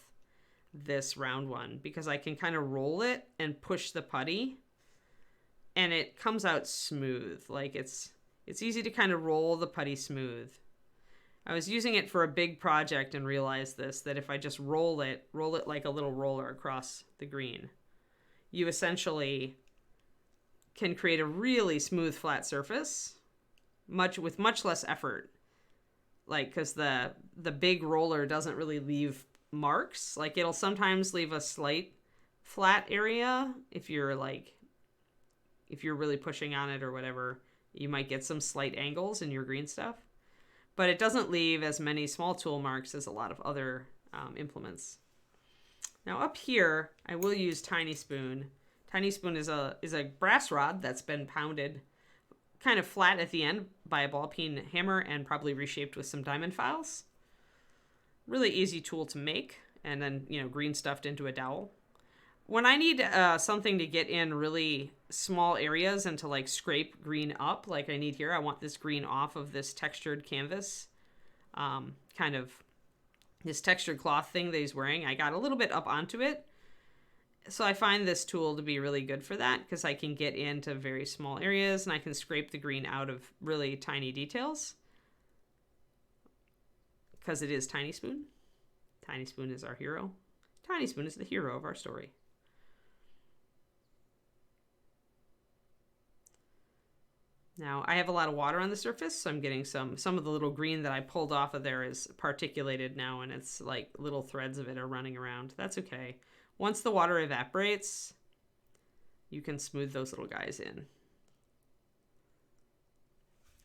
this round one because I can kind of roll it and push the putty and it comes out smooth. Like it's easy to kind of roll the putty smooth. I was using it for a big project and realized that if I just roll it like a little roller across the green, you essentially can create a really smooth flat surface with much less effort. Like, because the big roller doesn't really leave marks. Like, it'll sometimes leave a slight flat area if you're really pushing on it or whatever. You might get some slight angles in your green stuff. But it doesn't leave as many small tool marks as a lot of other implements. Now up here, I will use Tiny Spoon. Tiny Spoon is a brass rod that's been pounded kind of flat at the end by a ball peen hammer and probably reshaped with some diamond files. Really easy tool to make, and then, green stuffed into a dowel. When I need something to get in really small areas and to like scrape green up, like I need here, I want this green off of this textured canvas, kind of this textured cloth thing that he's wearing. I got a little bit up onto it. So I find this tool to be really good for that because I can get into very small areas and I can scrape the green out of really tiny details. Because it is Tiny Spoon. Tiny Spoon is our hero. Tiny Spoon is the hero of our story. Now, I have a lot of water on the surface, so I'm getting some of the little green that I pulled off of there is particulated now, and it's like little threads of it are running around. That's okay. Once the water evaporates, you can smooth those little guys in.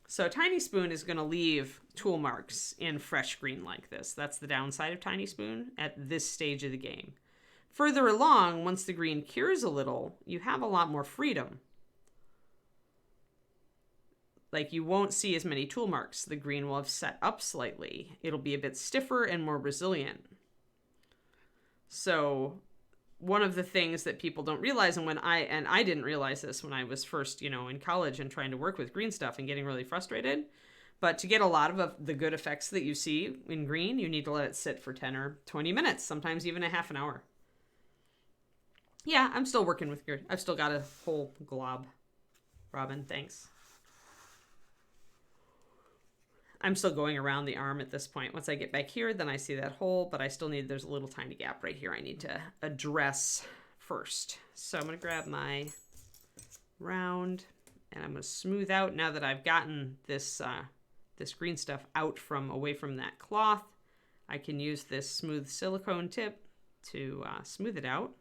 So Tiny Spoon is going to leave tool marks in fresh green like this. That's the downside of Tiny Spoon at this stage of the game. Further along, once the green cures a little, you have a lot more freedom. Like, you won't see as many tool marks. The green will have set up slightly. It'll be a bit stiffer and more resilient. So one of the things that people don't realize, and I didn't realize this when I was first, in college and trying to work with green stuff and getting really frustrated, but to get a lot of the good effects that you see in green, you need to let it sit for 10 or 20 minutes, sometimes even a half an hour. Yeah, I'm still working with good. I've still got a whole glob. Robin, thanks. I'm still going around the arm at this point. Once I get back here, then I see that hole, but I still there's a little tiny gap right here I need to address first. So I'm going to grab my round and I'm going to smooth out now that I've gotten this green stuff away from that cloth. I can use this smooth silicone tip to smooth it out,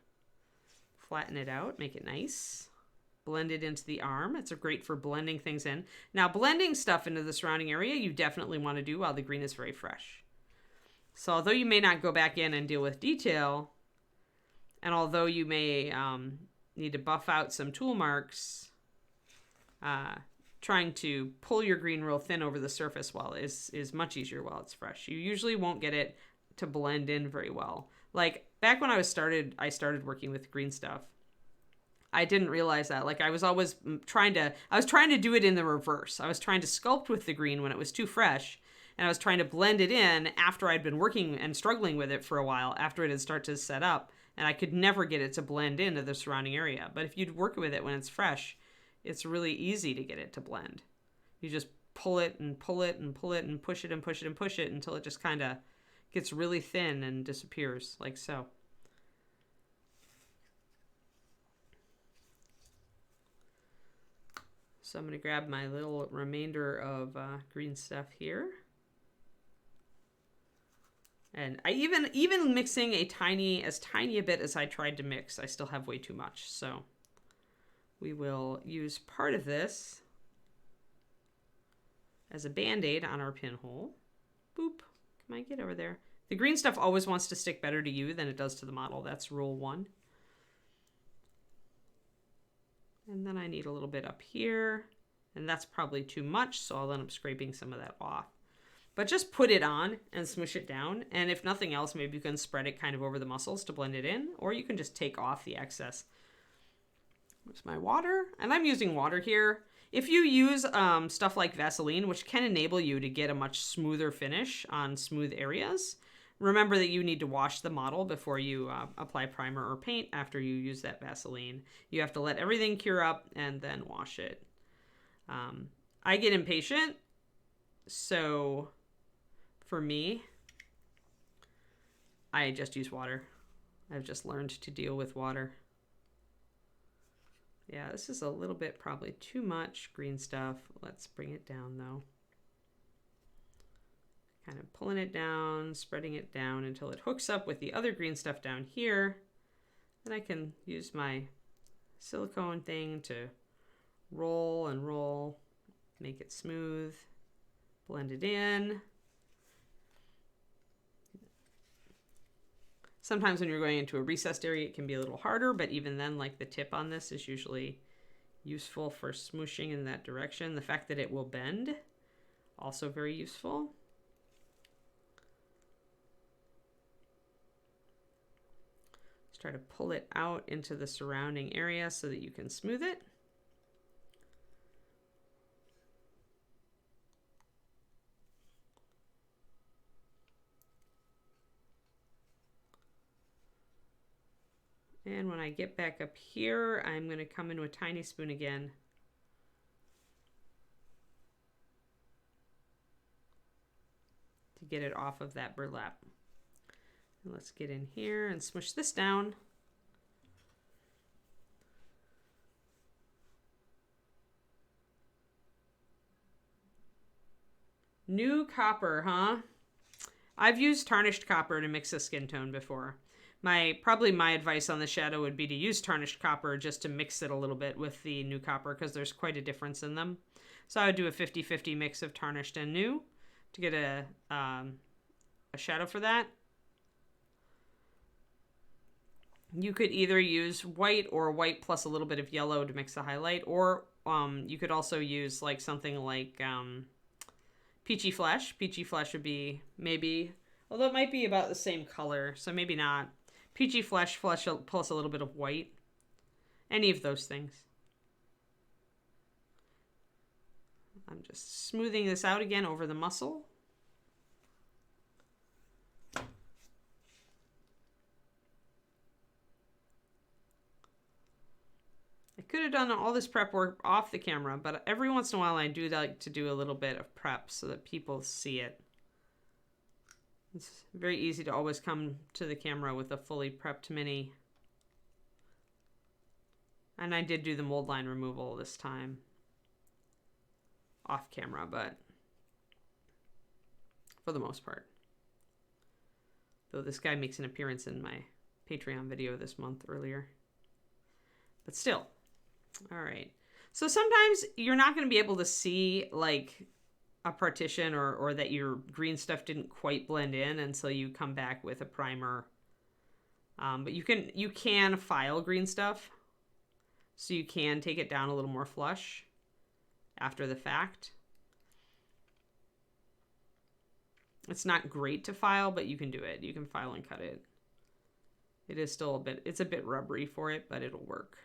flatten it out, make it nice. Blend it into the arm. It's great for blending things in. Now, blending stuff into the surrounding area, you definitely want to do while the green is very fresh. So although you may not go back in and deal with detail, and although you may need to buff out some tool marks, trying to pull your green real thin over the surface is much easier while it's fresh. You usually won't get it to blend in very well. Like, back when I started working with green stuff, I didn't realize that. Like, I was trying to do it in the reverse. I was trying to sculpt with the green when it was too fresh, and I was trying to blend it in after I'd been working and struggling with it for a while, after it had started to set up, and I could never get it to blend into the surrounding area. But if you'd work with it when it's fresh, it's really easy to get it to blend. You just pull it and pull it and pull it and push it and push it and push it until it just kind of gets really thin and disappears, like so. So I'm going to grab my little remainder of green stuff here. And I even mixing as tiny a bit as I tried to mix, I still have way too much. So we will use part of this as a Band-Aid on our pinhole. Boop. Come on, get over there. The green stuff always wants to stick better to you than it does to the model. That's rule 1. And then I need a little bit up here And that's probably too much, so I'll end up scraping some of that off. But just put it on and smush it down. And if nothing else, maybe you can spread it kind of over the muscles to blend it in, or you can just take off the excess. There's my water, and I'm using water here. If you use stuff like Vaseline, which can enable you to get a much smoother finish on smooth areas, remember that you need to wash the model before you apply primer or paint after you use that Vaseline. You have to let everything cure up and then wash it. I get impatient, so for me, I just use water. I've just learned to deal with water. Yeah, this is a little bit probably too much green stuff. Let's bring it down though. Kind of pulling it down, spreading it down until it hooks up with the other green stuff down here. Then I can use my silicone thing to roll and roll, make it smooth, blend it in. Sometimes when you're going into a recessed area, it can be a little harder, but even then, like the tip on this is usually useful for smooshing in that direction. The fact that it will bend, also very useful. Just try to pull it out into the surrounding area so that you can smooth it. And when I get back up here, I'm going to come in with a tiny spoon again. To get it off of that burlap. And let's get in here and smush this down. New copper, huh? I've used tarnished copper to mix a skin tone before. Probably my advice on the shadow would be to use tarnished copper just to mix it a little bit with the new copper because there's quite a difference in them. So I would do a 50-50 mix of tarnished and new to get a shadow for that. You could either use white or white plus a little bit of yellow to mix the highlight, or you could also use like something like peachy flesh. Peachy flesh would be maybe, although it might be about the same color, so maybe not. Peachy flesh plus a little bit of white. Any of those things. I'm just smoothing this out again over the muscle. I could have done all this prep work off the camera, but every once in a while I do like to do a little bit of prep so that people see it. It's very easy to always come to the camera with a fully prepped mini. And I did do the mold line removal this time. Off camera, but for the most part. Though this guy makes an appearance in my Patreon video this month earlier. But still. All right. So sometimes you're not going to be able to see like a partition or that your green stuff didn't quite blend in until you come back with a primer. But you can file green stuff. So you can take it down a little more flush after the fact. It's not great to file, but you can do it. You can file and cut it. It is still it's a bit rubbery for it, but it'll work.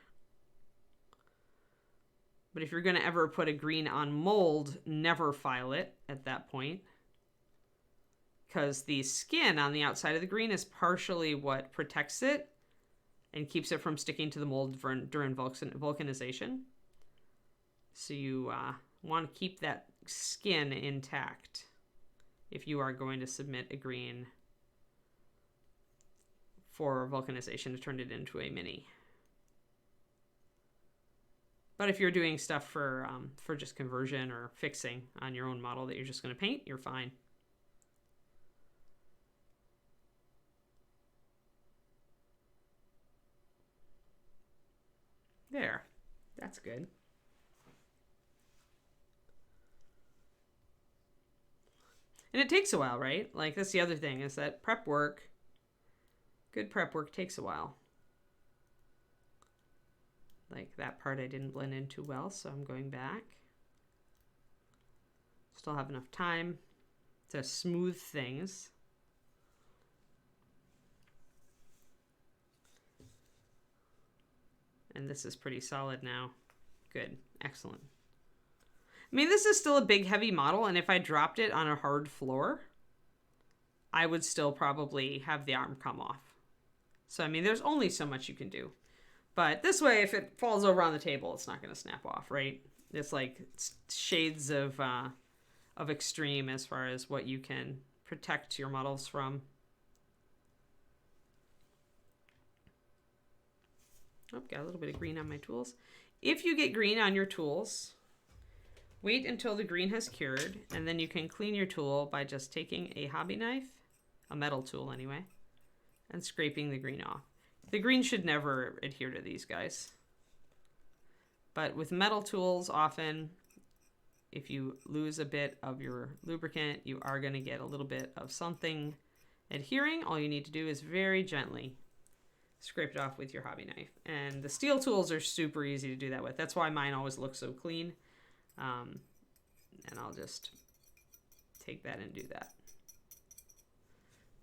But if you're going to ever put a green on mold, never file it at that point. Because the skin on the outside of the green is partially what protects it and keeps it from sticking to the mold during vulcanization. So you want to keep that skin intact if you are going to submit a green for vulcanization to turn it into a mini. But if you're doing stuff for just conversion or fixing on your own model that you're just going to paint, you're fine. There. That's good. And it takes a while, right? Like, that's the other thing, is that prep work, good prep work takes a while. Like that part I didn't blend in too well, so I'm going back. Still have enough time to smooth things. And this is pretty solid now. Good. Excellent. I mean, this is still a big, heavy model, and if I dropped it on a hard floor, I would still probably have the arm come off. So, I mean, there's only so much you can do. But this way, if it falls over on the table, it's not going to snap off, right? It's like shades of extreme as far as what you can protect your models from. Oh, got a little bit of green on my tools. If you get green on your tools, wait until the green has cured, and then you can clean your tool by just taking a hobby knife, a metal tool anyway, and scraping the green off. The green should never adhere to these guys. But with metal tools, often, if you lose a bit of your lubricant, you are going to get a little bit of something adhering. All you need to do is very gently scrape it off with your hobby knife. And the steel tools are super easy to do that with. That's why mine always look so clean. And I'll just take that and do that.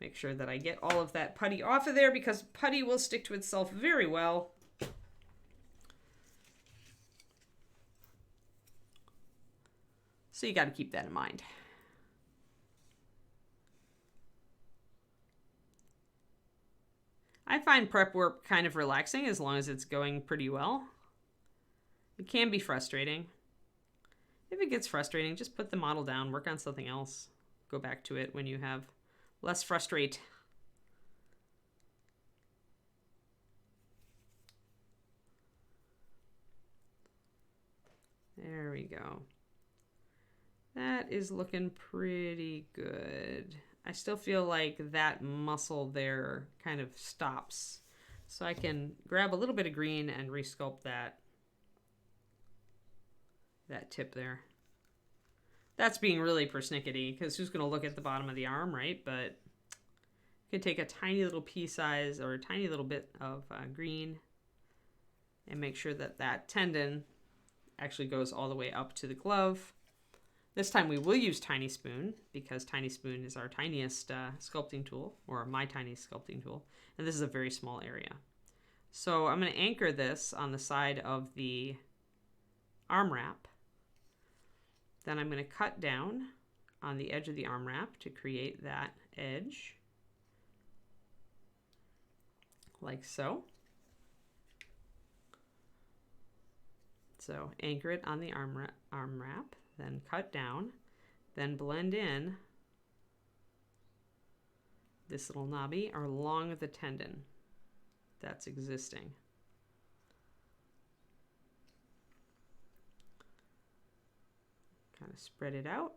Make sure that I get all of that putty off of there, because putty will stick to itself very well. So you got to keep that in mind. I find prep work kind of relaxing as long as it's going pretty well. It can be frustrating. If it gets frustrating, just put the model down, work on something else. Go back to it when you have less frustrate. There we go. That is looking pretty good. I still feel like that muscle there kind of stops. So I can grab a little bit of green and resculpt that tip there. That's being really persnickety, because who's going to look at the bottom of the arm, right? But you can take a tiny little pea size or a tiny little bit of green and make sure that that tendon actually goes all the way up to the glove. This time we will use Tiny Spoon, because Tiny Spoon is our tiniest sculpting tool, or my tiniest sculpting tool, and this is a very small area. So I'm going to anchor this on the side of the arm wrap. Then I'm going to cut down on the edge of the arm wrap to create that edge, like so. So anchor it on the arm wrap, then cut down, then blend in this little knobby along the tendon that's existing. Kind of spread it out.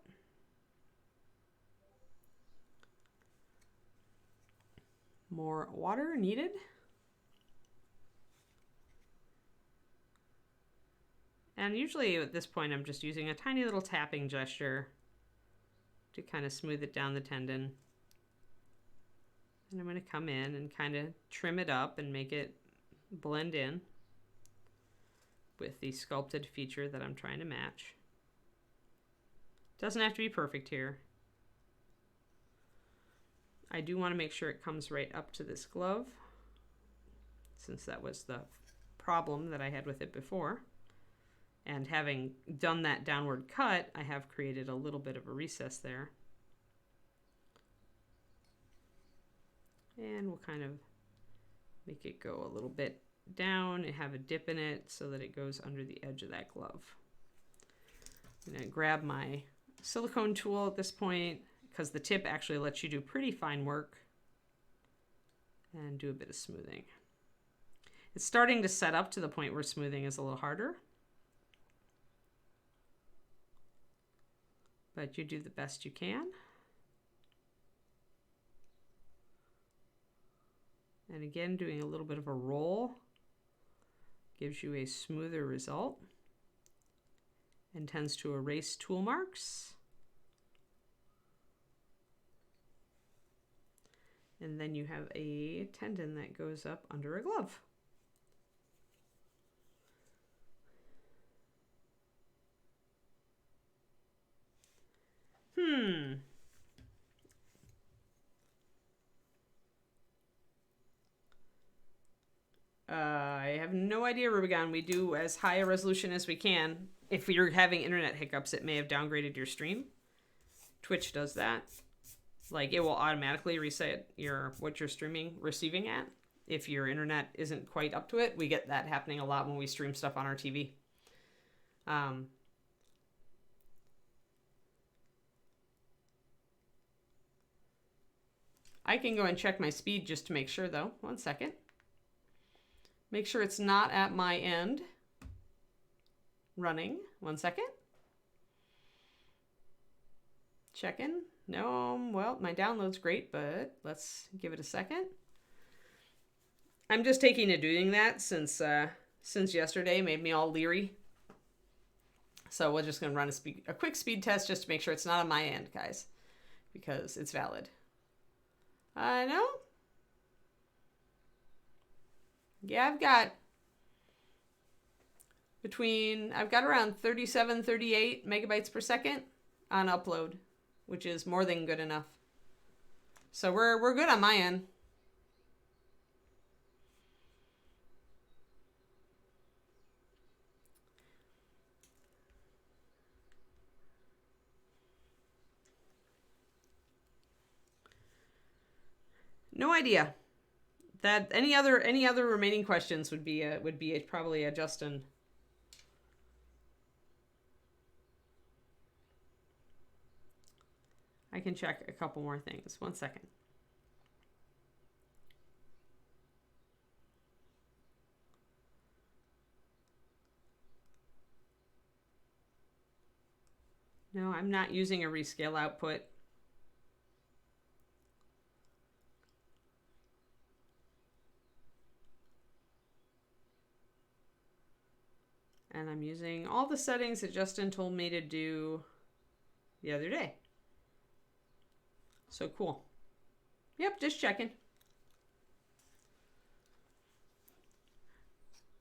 More water needed. And usually at this point, I'm just using a tiny little tapping gesture to kind of smooth it down the tendon. And I'm going to come in and kind of trim it up and make it blend in with the sculpted feature that I'm trying to match. Doesn't have to be perfect here. I do want to make sure it comes right up to this glove, since that was the problem that I had with it before. And having done that downward cut, I have created a little bit of a recess there. And we'll kind of make it go a little bit down and have a dip in it so that it goes under the edge of that glove. I'm going to grab my silicone tool at this point, because the tip actually lets you do pretty fine work, and do a bit of smoothing. It's starting to set up to the point where smoothing is a little harder, but you do the best you can. And again, doing a little bit of a roll gives you a smoother result and tends to erase tool marks. And then you have a tendon that goes up under a glove. have no idea, Rubigon. We do as high a resolution as we can. If you're having internet hiccups, it may have downgraded your stream. Twitch does that. Like, it will automatically reset what you're receiving at. If your internet isn't quite up to it, we get that happening a lot when we stream stuff on our TV. I can go and check my speed just to make sure, though. 1 second. Make sure it's not at my end. Running. 1 second. Checking. No, well, my download's great, but let's give it a second. I'm just taking to doing that since yesterday made me all leery. So we're just going to run a quick speed test just to make sure it's not on my end, guys, because it's valid. I know. Yeah, I've got around 37, 38 megabytes per second on upload, which is more than good enough. So we're good on my end. No idea. That any other remaining questions would be probably a Justin. I can check a couple more things. 1 second. No, I'm not using a rescale output. And I'm using all the settings that Justin told me to do the other day. So cool. Yep, just checking.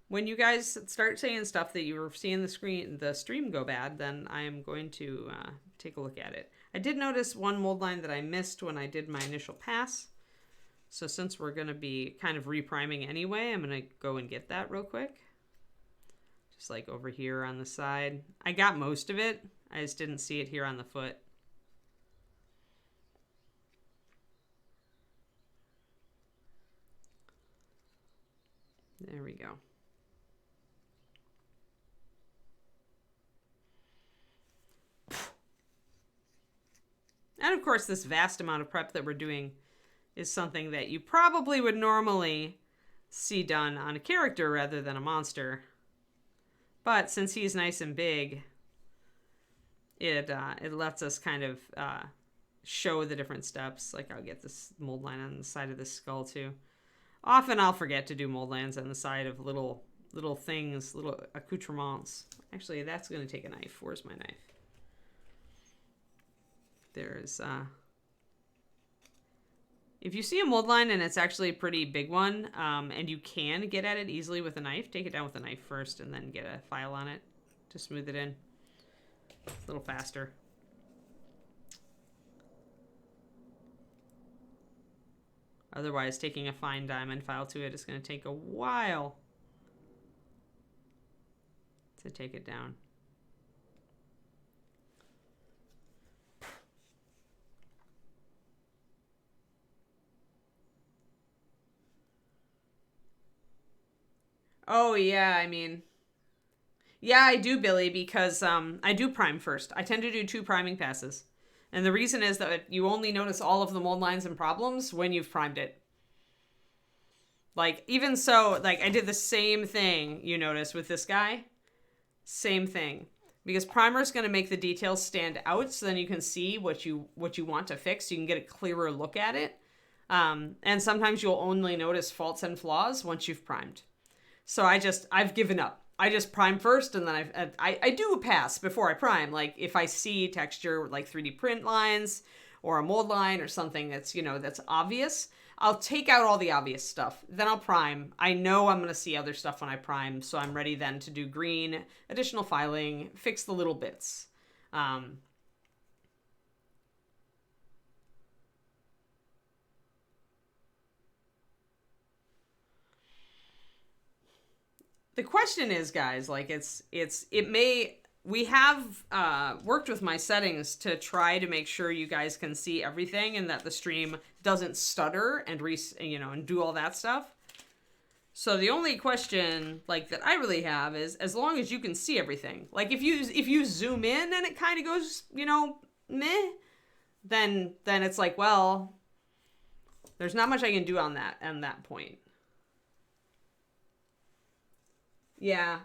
When you guys start saying stuff that you were seeing the stream go bad, then I am going to take a look at it. I did notice one mold line that I missed when I did my initial pass. So since we're going to be kind of repriming anyway, I'm going to go and get that real quick. Just like over here on the side. I got most of it. I just didn't see it here on the foot. There we go. And of course, this vast amount of prep that we're doing is something that you probably would normally see done on a character rather than a monster. But since he's nice and big, it lets us kind of show the different steps. Like, I'll get this mold line on the side of the skull too. Often I'll forget to do mold lines on the side of little things, little accoutrements. Actually, that's going to take a knife. Where's my knife? There's if you see a mold line and it's actually a pretty big one, and you can get at it easily with a knife, take it down with a knife first and then get a file on it to smooth it in. It's a little faster. Otherwise, taking a fine diamond file to it is going to take a while to take it down. Oh, yeah, I mean... Yeah, I do, Billy, because I do prime first. I tend to do 2 priming passes. And the reason is that you only notice all of the mold lines and problems when you've primed it. Like, even so, like, I did the same thing, you notice, with this guy. Same thing. Because primer's going to make the details stand out so then you can see what you want to fix. So you can get a clearer look at it. And sometimes you'll only notice faults and flaws once you've primed. So I've given up. I just prime first, and then I do a pass before I prime. Like, if I see texture, like 3D print lines, or a mold line, or something that's, that's obvious, I'll take out all the obvious stuff. Then I'll prime. I know I'm going to see other stuff when I prime, so I'm ready then to do green, additional filing, fix the little bits. the question is, guys, like we have worked with my settings to try to make sure you guys can see everything and that the stream doesn't stutter and and do all that stuff. So the only question like that I really have is, as long as you can see everything, like if you zoom in and it kind of goes, meh, then it's like, well, there's not much I can do on that point. Yeah.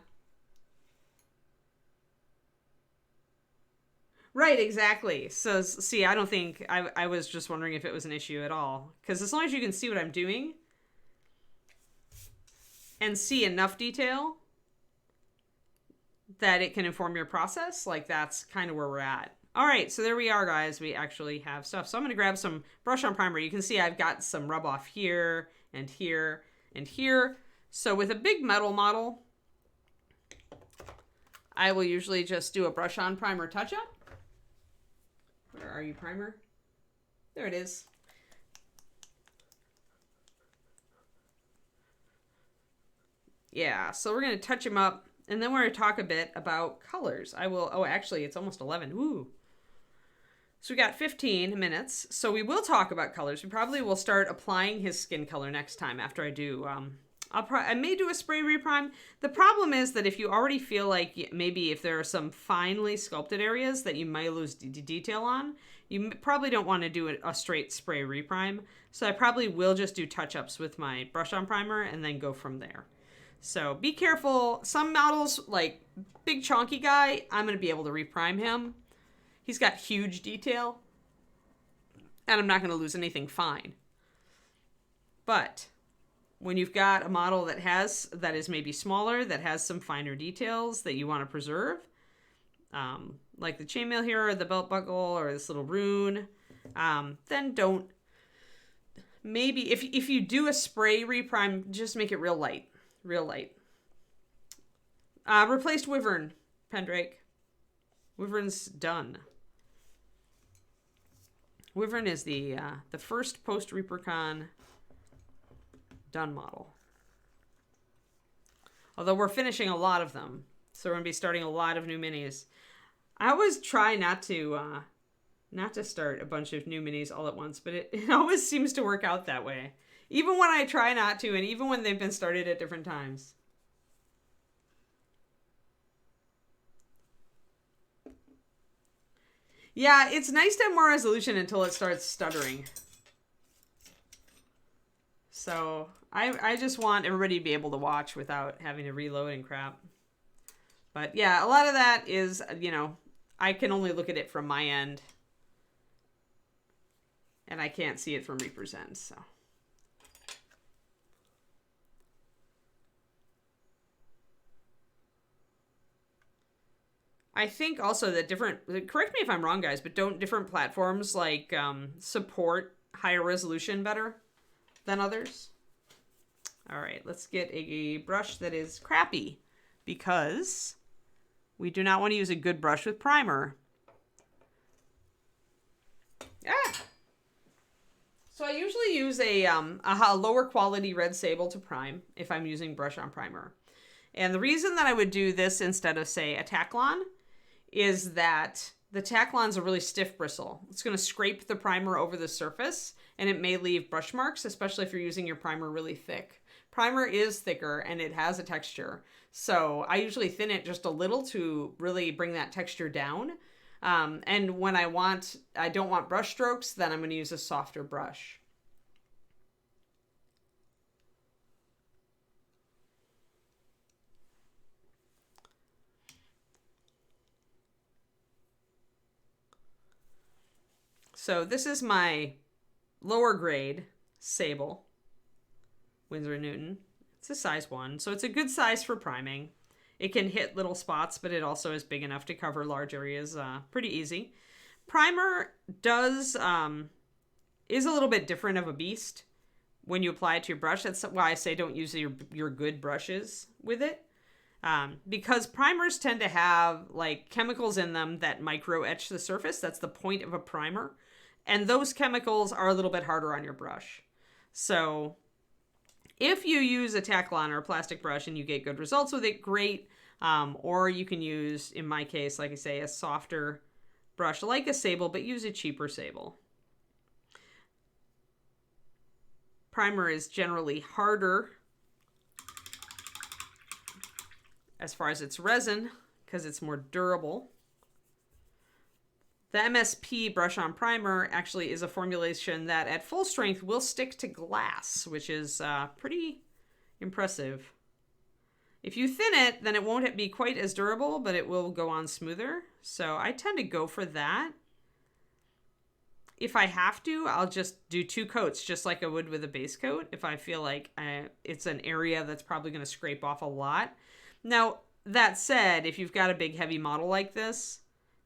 Right, exactly. So, see, I don't think, I was just wondering if it was an issue at all. Because as long as you can see what I'm doing and see enough detail that it can inform your process, like that's kind of where we're at. All right, so there we are, guys. We actually have stuff. So I'm going to grab some brush on primer. You can see I've got some rub off here and here and here. So with a big metal model, I will usually just do a brush on primer touch up. Where are you, primer? There it is. Yeah, so we're going to touch him up, and then we're going to talk a bit about colors. Actually, it's almost 11. Ooh. So we got 15 minutes, so we will talk about colors. We probably will start applying his skin color next time after I do, I may do a spray reprime. The problem is that if you already feel like maybe if there are some finely sculpted areas that you might lose detail on, you probably don't want to do a straight spray reprime. So I probably will just do touch-ups with my brush on primer and then go from there. So be careful. Some models, like big chonky guy, I'm going to be able to reprime him. He's got huge detail, and I'm not going to lose anything fine. But when you've got a model that is maybe smaller, that has some finer details that you want to preserve, like the chainmail here, or the belt buckle, or this little rune, then don't. Maybe if you do a spray reprime, just make it real light, real light. Replaced Wyvern, Pendrake. Wyvern's done. Wyvern is the first post ReaperCon done model. Although we're finishing a lot of them, so we're gonna be starting a lot of new minis. I always try not to start a bunch of new minis all at once, but it always seems to work out that way. Even when I try not to, and even when they've been started at different times. Yeah, it's nice to have more resolution until it starts stuttering. So I just want everybody to be able to watch without having to reload and crap. But yeah, a lot of that is, I can only look at it from my end. And I can't see it from Reaper's end, so. I think also that correct me if I'm wrong, guys, but don't different platforms like support higher resolution better than others? All right, let's get a brush that is crappy, because we do not want to use a good brush with primer. So I usually use a lower quality red sable to prime if I'm using brush on primer. And the reason that I would do this instead of, say, a Taklon is that the Taklon's a really stiff bristle. It's going to scrape the primer over the surface, and it may leave brush marks, especially if you're using your primer really thick. Primer is thicker, and it has a texture. So I usually thin it just a little to really bring that texture down. And when I don't want brush strokes, then I'm going to use a softer brush. So this is my lower grade sable, Winsor & Newton. It's a size 1, so it's a good size for priming. It can hit little spots, but it also is big enough to cover large areas pretty easy. Primer is a little bit different of a beast when you apply it to your brush. That's why I say don't use your good brushes with it. Because primers tend to have like chemicals in them that micro etch the surface. That's the point of a primer. And those chemicals are a little bit harder on your brush. So If you use a Taklon or a plastic brush and you get good results with it, great. Or you can use, in my case, like I say, a softer brush like a sable, but use a cheaper sable. Primer is generally harder as far as its resin because it's more durable. The MSP brush on primer actually is a formulation that at full strength will stick to glass, which is pretty impressive. If you thin it, then it won't be quite as durable, but it will go on smoother. So I tend to go for that. If I have to, I'll just do 2 coats, just like I would with a base coat, if I feel like it's an area that's probably going to scrape off a lot. Now, that said, if you've got a big heavy model like this,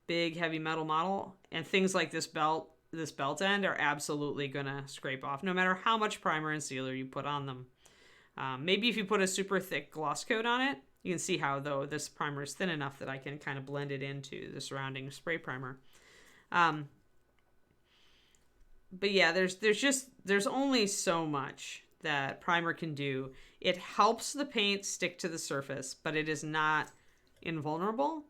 big heavy metal model, and things like this belt end are absolutely going to scrape off, no matter how much primer and sealer you put on them. Maybe if you put a super thick gloss coat on it, you can see how, though, this primer is thin enough that I can kind of blend it into the surrounding spray primer. But yeah, there's only so much that primer can do. It helps the paint stick to the surface, but it is not invulnerable.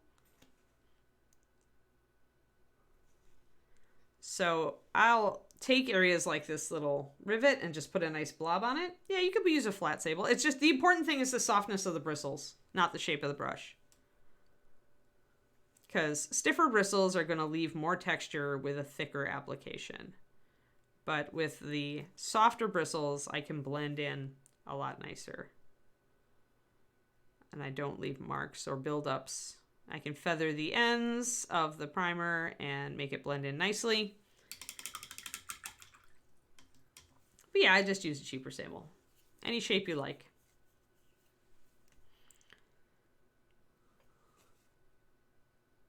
So I'll take areas like this little rivet and just put a nice blob on it. Yeah, you could use a flat sable. It's just the important thing is the softness of the bristles, not the shape of the brush. Because stiffer bristles are going to leave more texture with a thicker application. But with the softer bristles, I can blend in a lot nicer. And I don't leave marks or buildups. I can feather the ends of the primer and make it blend in nicely. But yeah, I just use a cheaper sable. Any shape you like.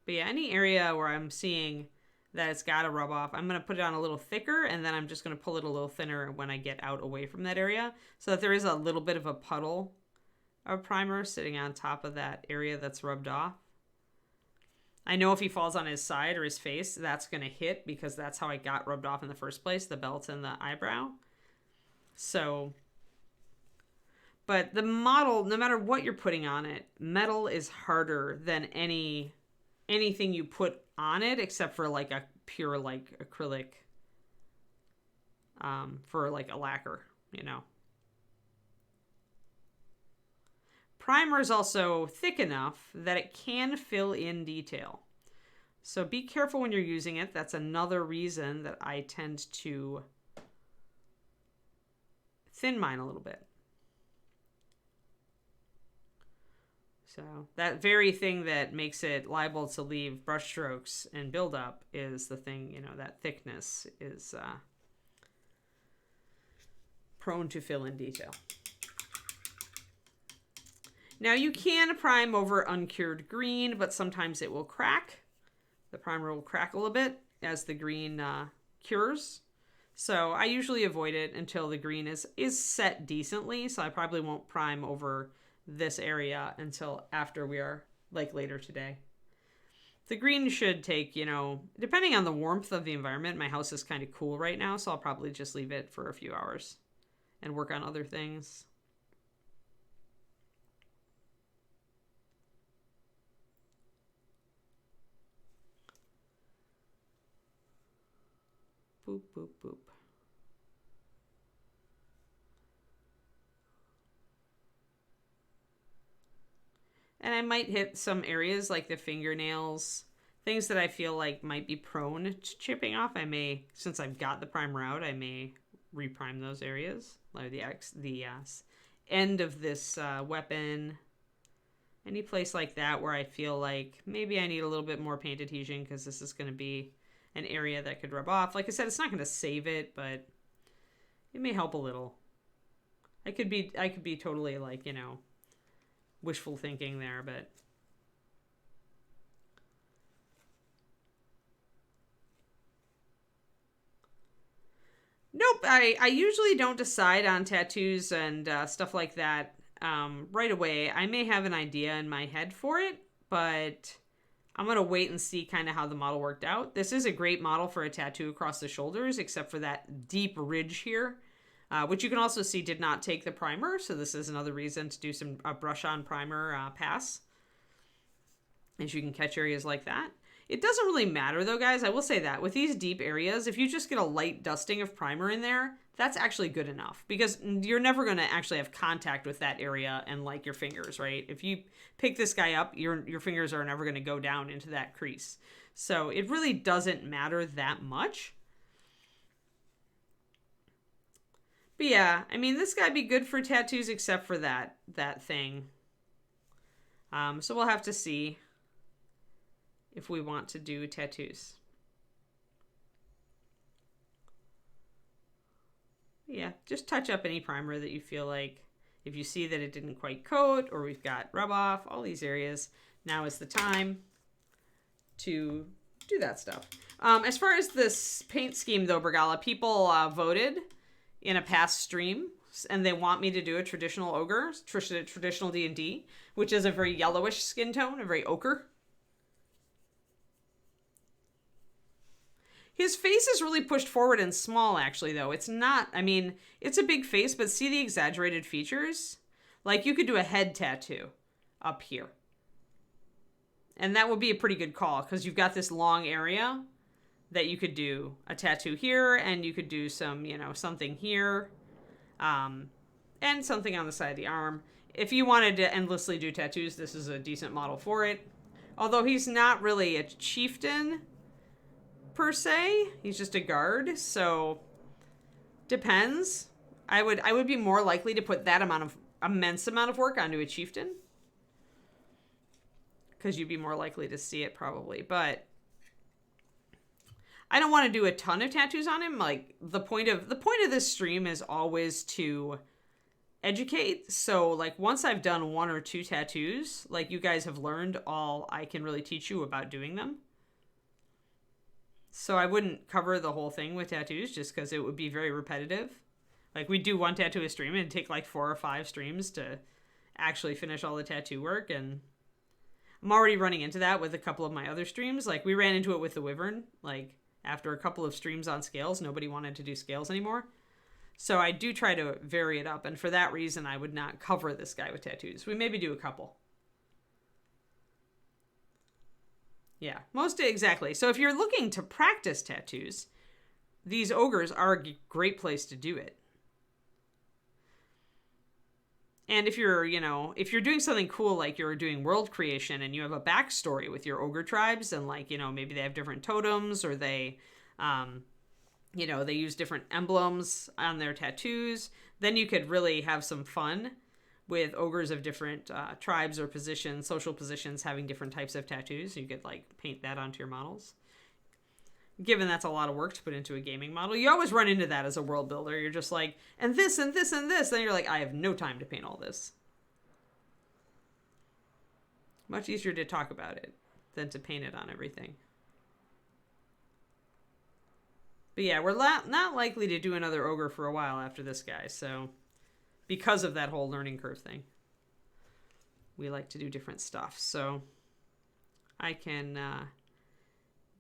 But yeah, any area where I'm seeing that it's got to rub off, I'm going to put it on a little thicker, and then I'm just going to pull it a little thinner when I get out away from that area, so that there is a little bit of a puddle of primer sitting on top of that area that's rubbed off. I know if he falls on his side or his face, that's going to hit, because that's how I got rubbed off in the first place, the belt and the eyebrow. So, but the model, no matter what you're putting on it, metal is harder than anything you put on it, except for like a pure like acrylic, for like a lacquer, you know. Primer is also thick enough that it can fill in detail. So be careful when you're using it. That's another reason that I tend to thin mine a little bit. So that very thing that makes it liable to leave brush strokes and buildup is the thing, you know, that thickness is prone to fill in detail. Now you can prime over uncured green, but sometimes it will crack. The primer will crack a little bit as the green cures. So I usually avoid it until the green is set decently. So I probably won't prime over this area until after we are like later today. The green should take, you know, depending on the warmth of the environment. My house is kind of cool right now, so I'll probably just leave it for a few hours and work on other things. Boop, boop, boop. And I might hit some areas like the fingernails, things that I feel like might be prone to chipping off. I may, since I've got the primer out, I may reprime those areas. Like the end of this weapon. Any place like that where I feel like maybe I need a little bit more paint adhesion because this is going to be an area that could rub off. Like I said, it's not going to save it, but it may help a little. I could be totally like, you know, wishful thinking there, but nope. I usually don't decide on tattoos and stuff like that right away. I may have an idea in my head for it, but I'm going to wait and see kind of how the model worked out. This is a great model for a tattoo across the shoulders, except for that deep ridge here. which you can also see did not take the primer. So this is another reason to do some brush on primer pass, as you can catch areas like that. It doesn't really matter though, guys. I will say that with these deep areas, if you just get a light dusting of primer in there, that's actually good enough, because you're never going to actually have contact with that area and like your fingers, right? If you pick this guy up, your fingers are never going to go down into that crease. So it really doesn't matter that much. But yeah, I mean, this guy'd be good for tattoos except for that thing. So we'll have to see if we want to do tattoos. Yeah, just touch up any primer that you feel like, if you see that it didn't quite coat or we've got rub off, all these areas, now is the time to do that stuff. As far as this paint scheme though, Bergala, people voted in a past stream, and they want me to do a traditional ogre, traditional D&D, which is a very yellowish skin tone, a very ochre. His face is really pushed forward and small, actually, though. It's not, I mean, it's a big face, but see the exaggerated features? Like, you could do a head tattoo up here. And that would be a pretty good call, because you've got this long area that you could do a tattoo here, and you could do some, you know, something here, and something on the side of the arm. If you wanted to endlessly do tattoos, this is a decent model for it. Although he's not really a chieftain per se, he's just a guard, so depends. I would be more likely to put that immense amount of work onto a chieftain, because you'd be more likely to see it probably. But I don't want to do a ton of tattoos on him. Like, the point of this stream is always to educate. So like, once I've done 1 or 2 tattoos, like, you guys have learned all I can really teach you about doing them. So I wouldn't cover the whole thing with tattoos, just because it would be very repetitive. Like, we'd do 1 tattoo a stream, and it'd take like 4 or 5 streams to actually finish all the tattoo work. And I'm already running into that with a couple of my other streams. Like, we ran into it with the Wyvern. Like, after a couple of streams on scales, nobody wanted to do scales anymore. So I do try to vary it up. And for that reason, I would not cover this guy with tattoos. We maybe do a couple. Yeah, exactly. So if you're looking to practice tattoos, these ogres are a great place to do it. And if you're, you know, if you're doing something cool, like you're doing world creation and you have a backstory with your ogre tribes, and like, you know, maybe they have different totems, or they, you know, they use different emblems on their tattoos, then you could really have some fun with ogres of different tribes or positions, social positions, having different types of tattoos. You could like paint that onto your models. Given that's a lot of work to put into a gaming model, you always run into that as a world builder. You're just like, and this and this and this. Then you're like, I have no time to paint all this. Much easier to talk about it than to paint it on everything. But yeah, we're not likely to do another ogre for a while after this guy, so because of that whole learning curve thing, we like to do different stuff. So I can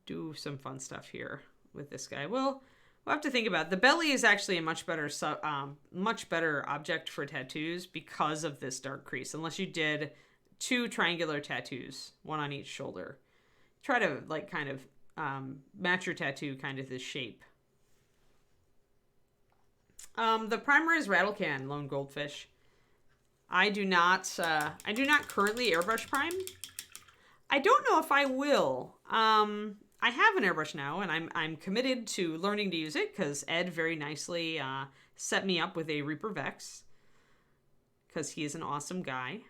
do some fun stuff here with this guy. We'll have to think about it. The belly is actually a much better object for tattoos because of this dark crease. Unless you did 2 triangular tattoos, 1 on each shoulder. Try to like kind of match your tattoo kind of this shape. The primer is Rattlecan Lone Goldfish. I do not currently airbrush prime. I don't know if I will. I have an airbrush now, and I'm committed to learning to use it, because Ed very nicely set me up with a Reaper Vex, because he is an awesome guy.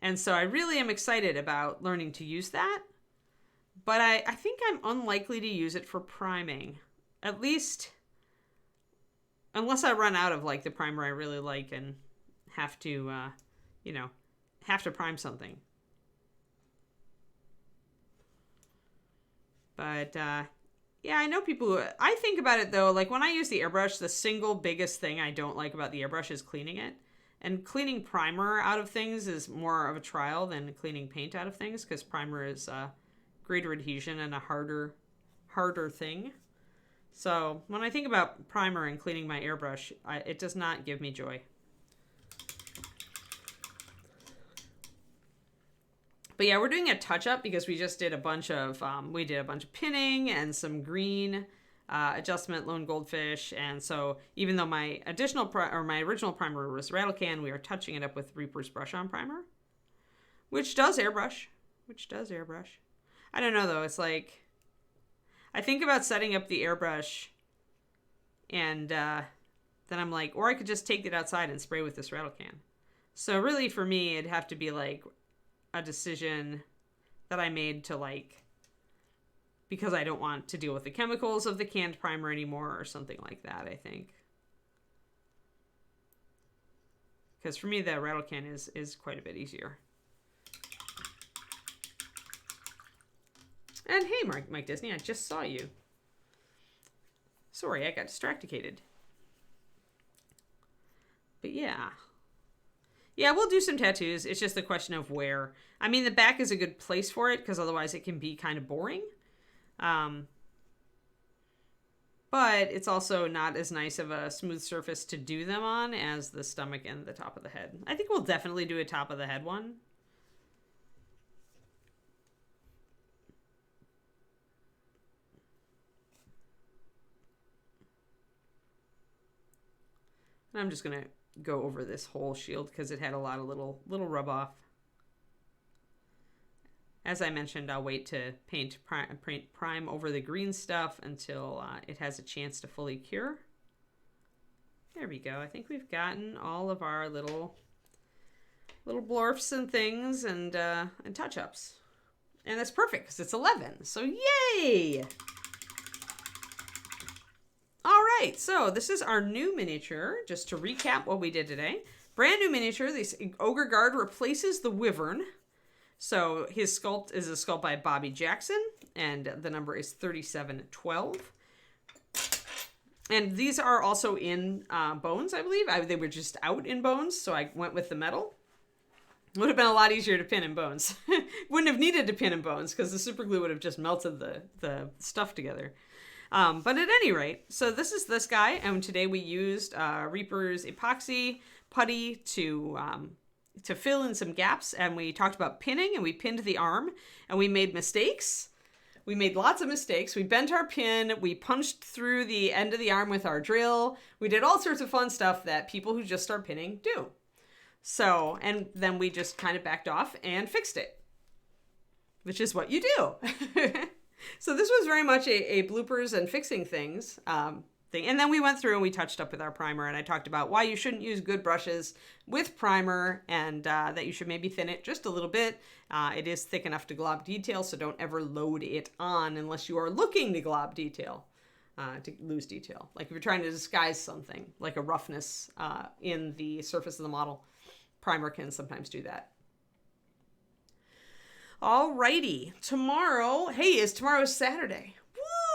And so I really am excited about learning to use that. But I think I'm unlikely to use it for priming. At least, unless I run out of like the primer I really like and have to, you know, have to prime something. But, yeah, I know people, I think about it though, like when I use the airbrush, the single biggest thing I don't like about the airbrush is cleaning it. And cleaning primer out of things is more of a trial than cleaning paint out of things, because primer is greater adhesion and a harder thing. So when I think about primer and cleaning my airbrush, it does not give me joy. But yeah, we're doing a touch-up because we just did a bunch of pinning and some green adjustment lone goldfish. And so even though my original primer was rattle can, we are touching it up with Reaper's brush on primer, which does airbrush. I don't know though. It's like, I think about setting up the airbrush and then I'm like, or I could just take it outside and spray with this rattle can. So really for me, it'd have to be like a decision that I made to like, because I don't want to deal with the chemicals of the canned primer anymore or something like that, I think. Because for me, the rattle can is quite a bit easier. And hey, Mike Disney, I just saw you. Sorry, I got distracted. But yeah. Yeah, we'll do some tattoos. It's just a question of where. I mean, the back is a good place for it because otherwise it can be kind of boring. But it's also not as nice of a smooth surface to do them on as the stomach and the top of the head. I think we'll definitely do a top of the head one. And I'm just going to go over this whole shield because it had a lot of little rub off. As I mentioned, I'll wait to paint prime over the green stuff until it has a chance to fully cure. There we go. I think we've gotten all of our little blorfs and things and touch-ups. And that's perfect because it's 11. So yay! All right, so this is our new miniature. Just to recap what we did today. Brand new miniature. This Ogre Guard replaces the Wyvern. So his sculpt is a sculpt by Bobby Jackson, and the number is 3712. And these are also in bones, I believe. They were just out in bones, so I went with the metal. It would have been a lot easier to pin in bones. Wouldn't have needed to pin in bones because the super glue would have just melted the stuff together. But at any rate, so this is this guy, and today we used Reaper's epoxy putty to fill in some gaps, and we talked about pinning, and we pinned the arm, and we made mistakes. We made lots of mistakes. We bent our pin, we punched through the end of the arm with our drill. We did all sorts of fun stuff that people who just start pinning do. So, and then we just kind of backed off and fixed it, which is what you do. So this was very much a bloopers and fixing things thing. And then we went through and we touched up with our primer, and I talked about why you shouldn't use good brushes with primer, and that you should maybe thin it just a little bit. It is thick enough to glob detail, so don't ever load it on unless you are looking to glob detail, to lose detail. Like if you're trying to disguise something, like a roughness in the surface of the model, primer can sometimes do that. Alrighty, tomorrow is Saturday.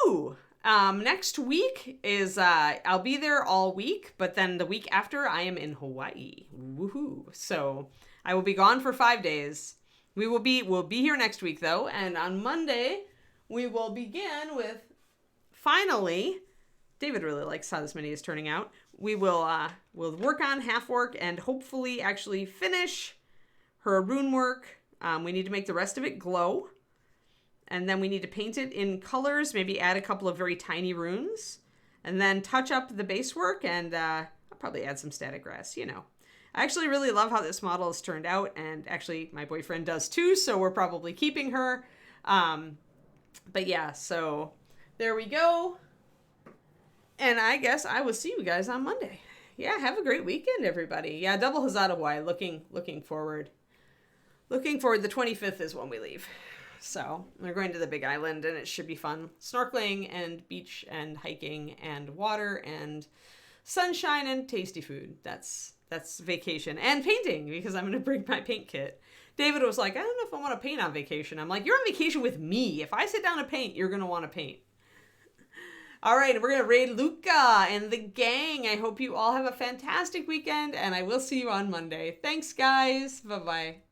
Woo! Next week is, I'll be there all week, but then the week after I am in Hawaii. Woohoo! So I will be gone for 5 days. We'll be here next week though, and on Monday we will begin with, finally, David really likes how this mini is turning out. We'll work on half work and hopefully actually finish her rune work. We need to make the rest of it glow. And then we need to paint it in colors, maybe add a couple of very tiny runes. And then touch up the base work, and I'll probably add some static grass, you know. I actually really love how this model has turned out, and actually my boyfriend does too, so we're probably keeping her. But yeah, so there we go. And I guess I will see you guys on Monday. Yeah, have a great weekend, everybody. Yeah, double Hazada Hawaii, looking forward. Looking forward, the 25th is when we leave. So we're going to the Big Island, and it should be fun. Snorkeling and beach and hiking and water and sunshine and tasty food. That's vacation. And painting, because I'm going to bring my paint kit. David was like, I don't know if I want to paint on vacation. I'm like, you're on vacation with me. If I sit down to paint, you're going to want to paint. All right, we're going to raid Luca and the gang. I hope you all have a fantastic weekend, and I will see you on Monday. Thanks, guys. Bye-bye.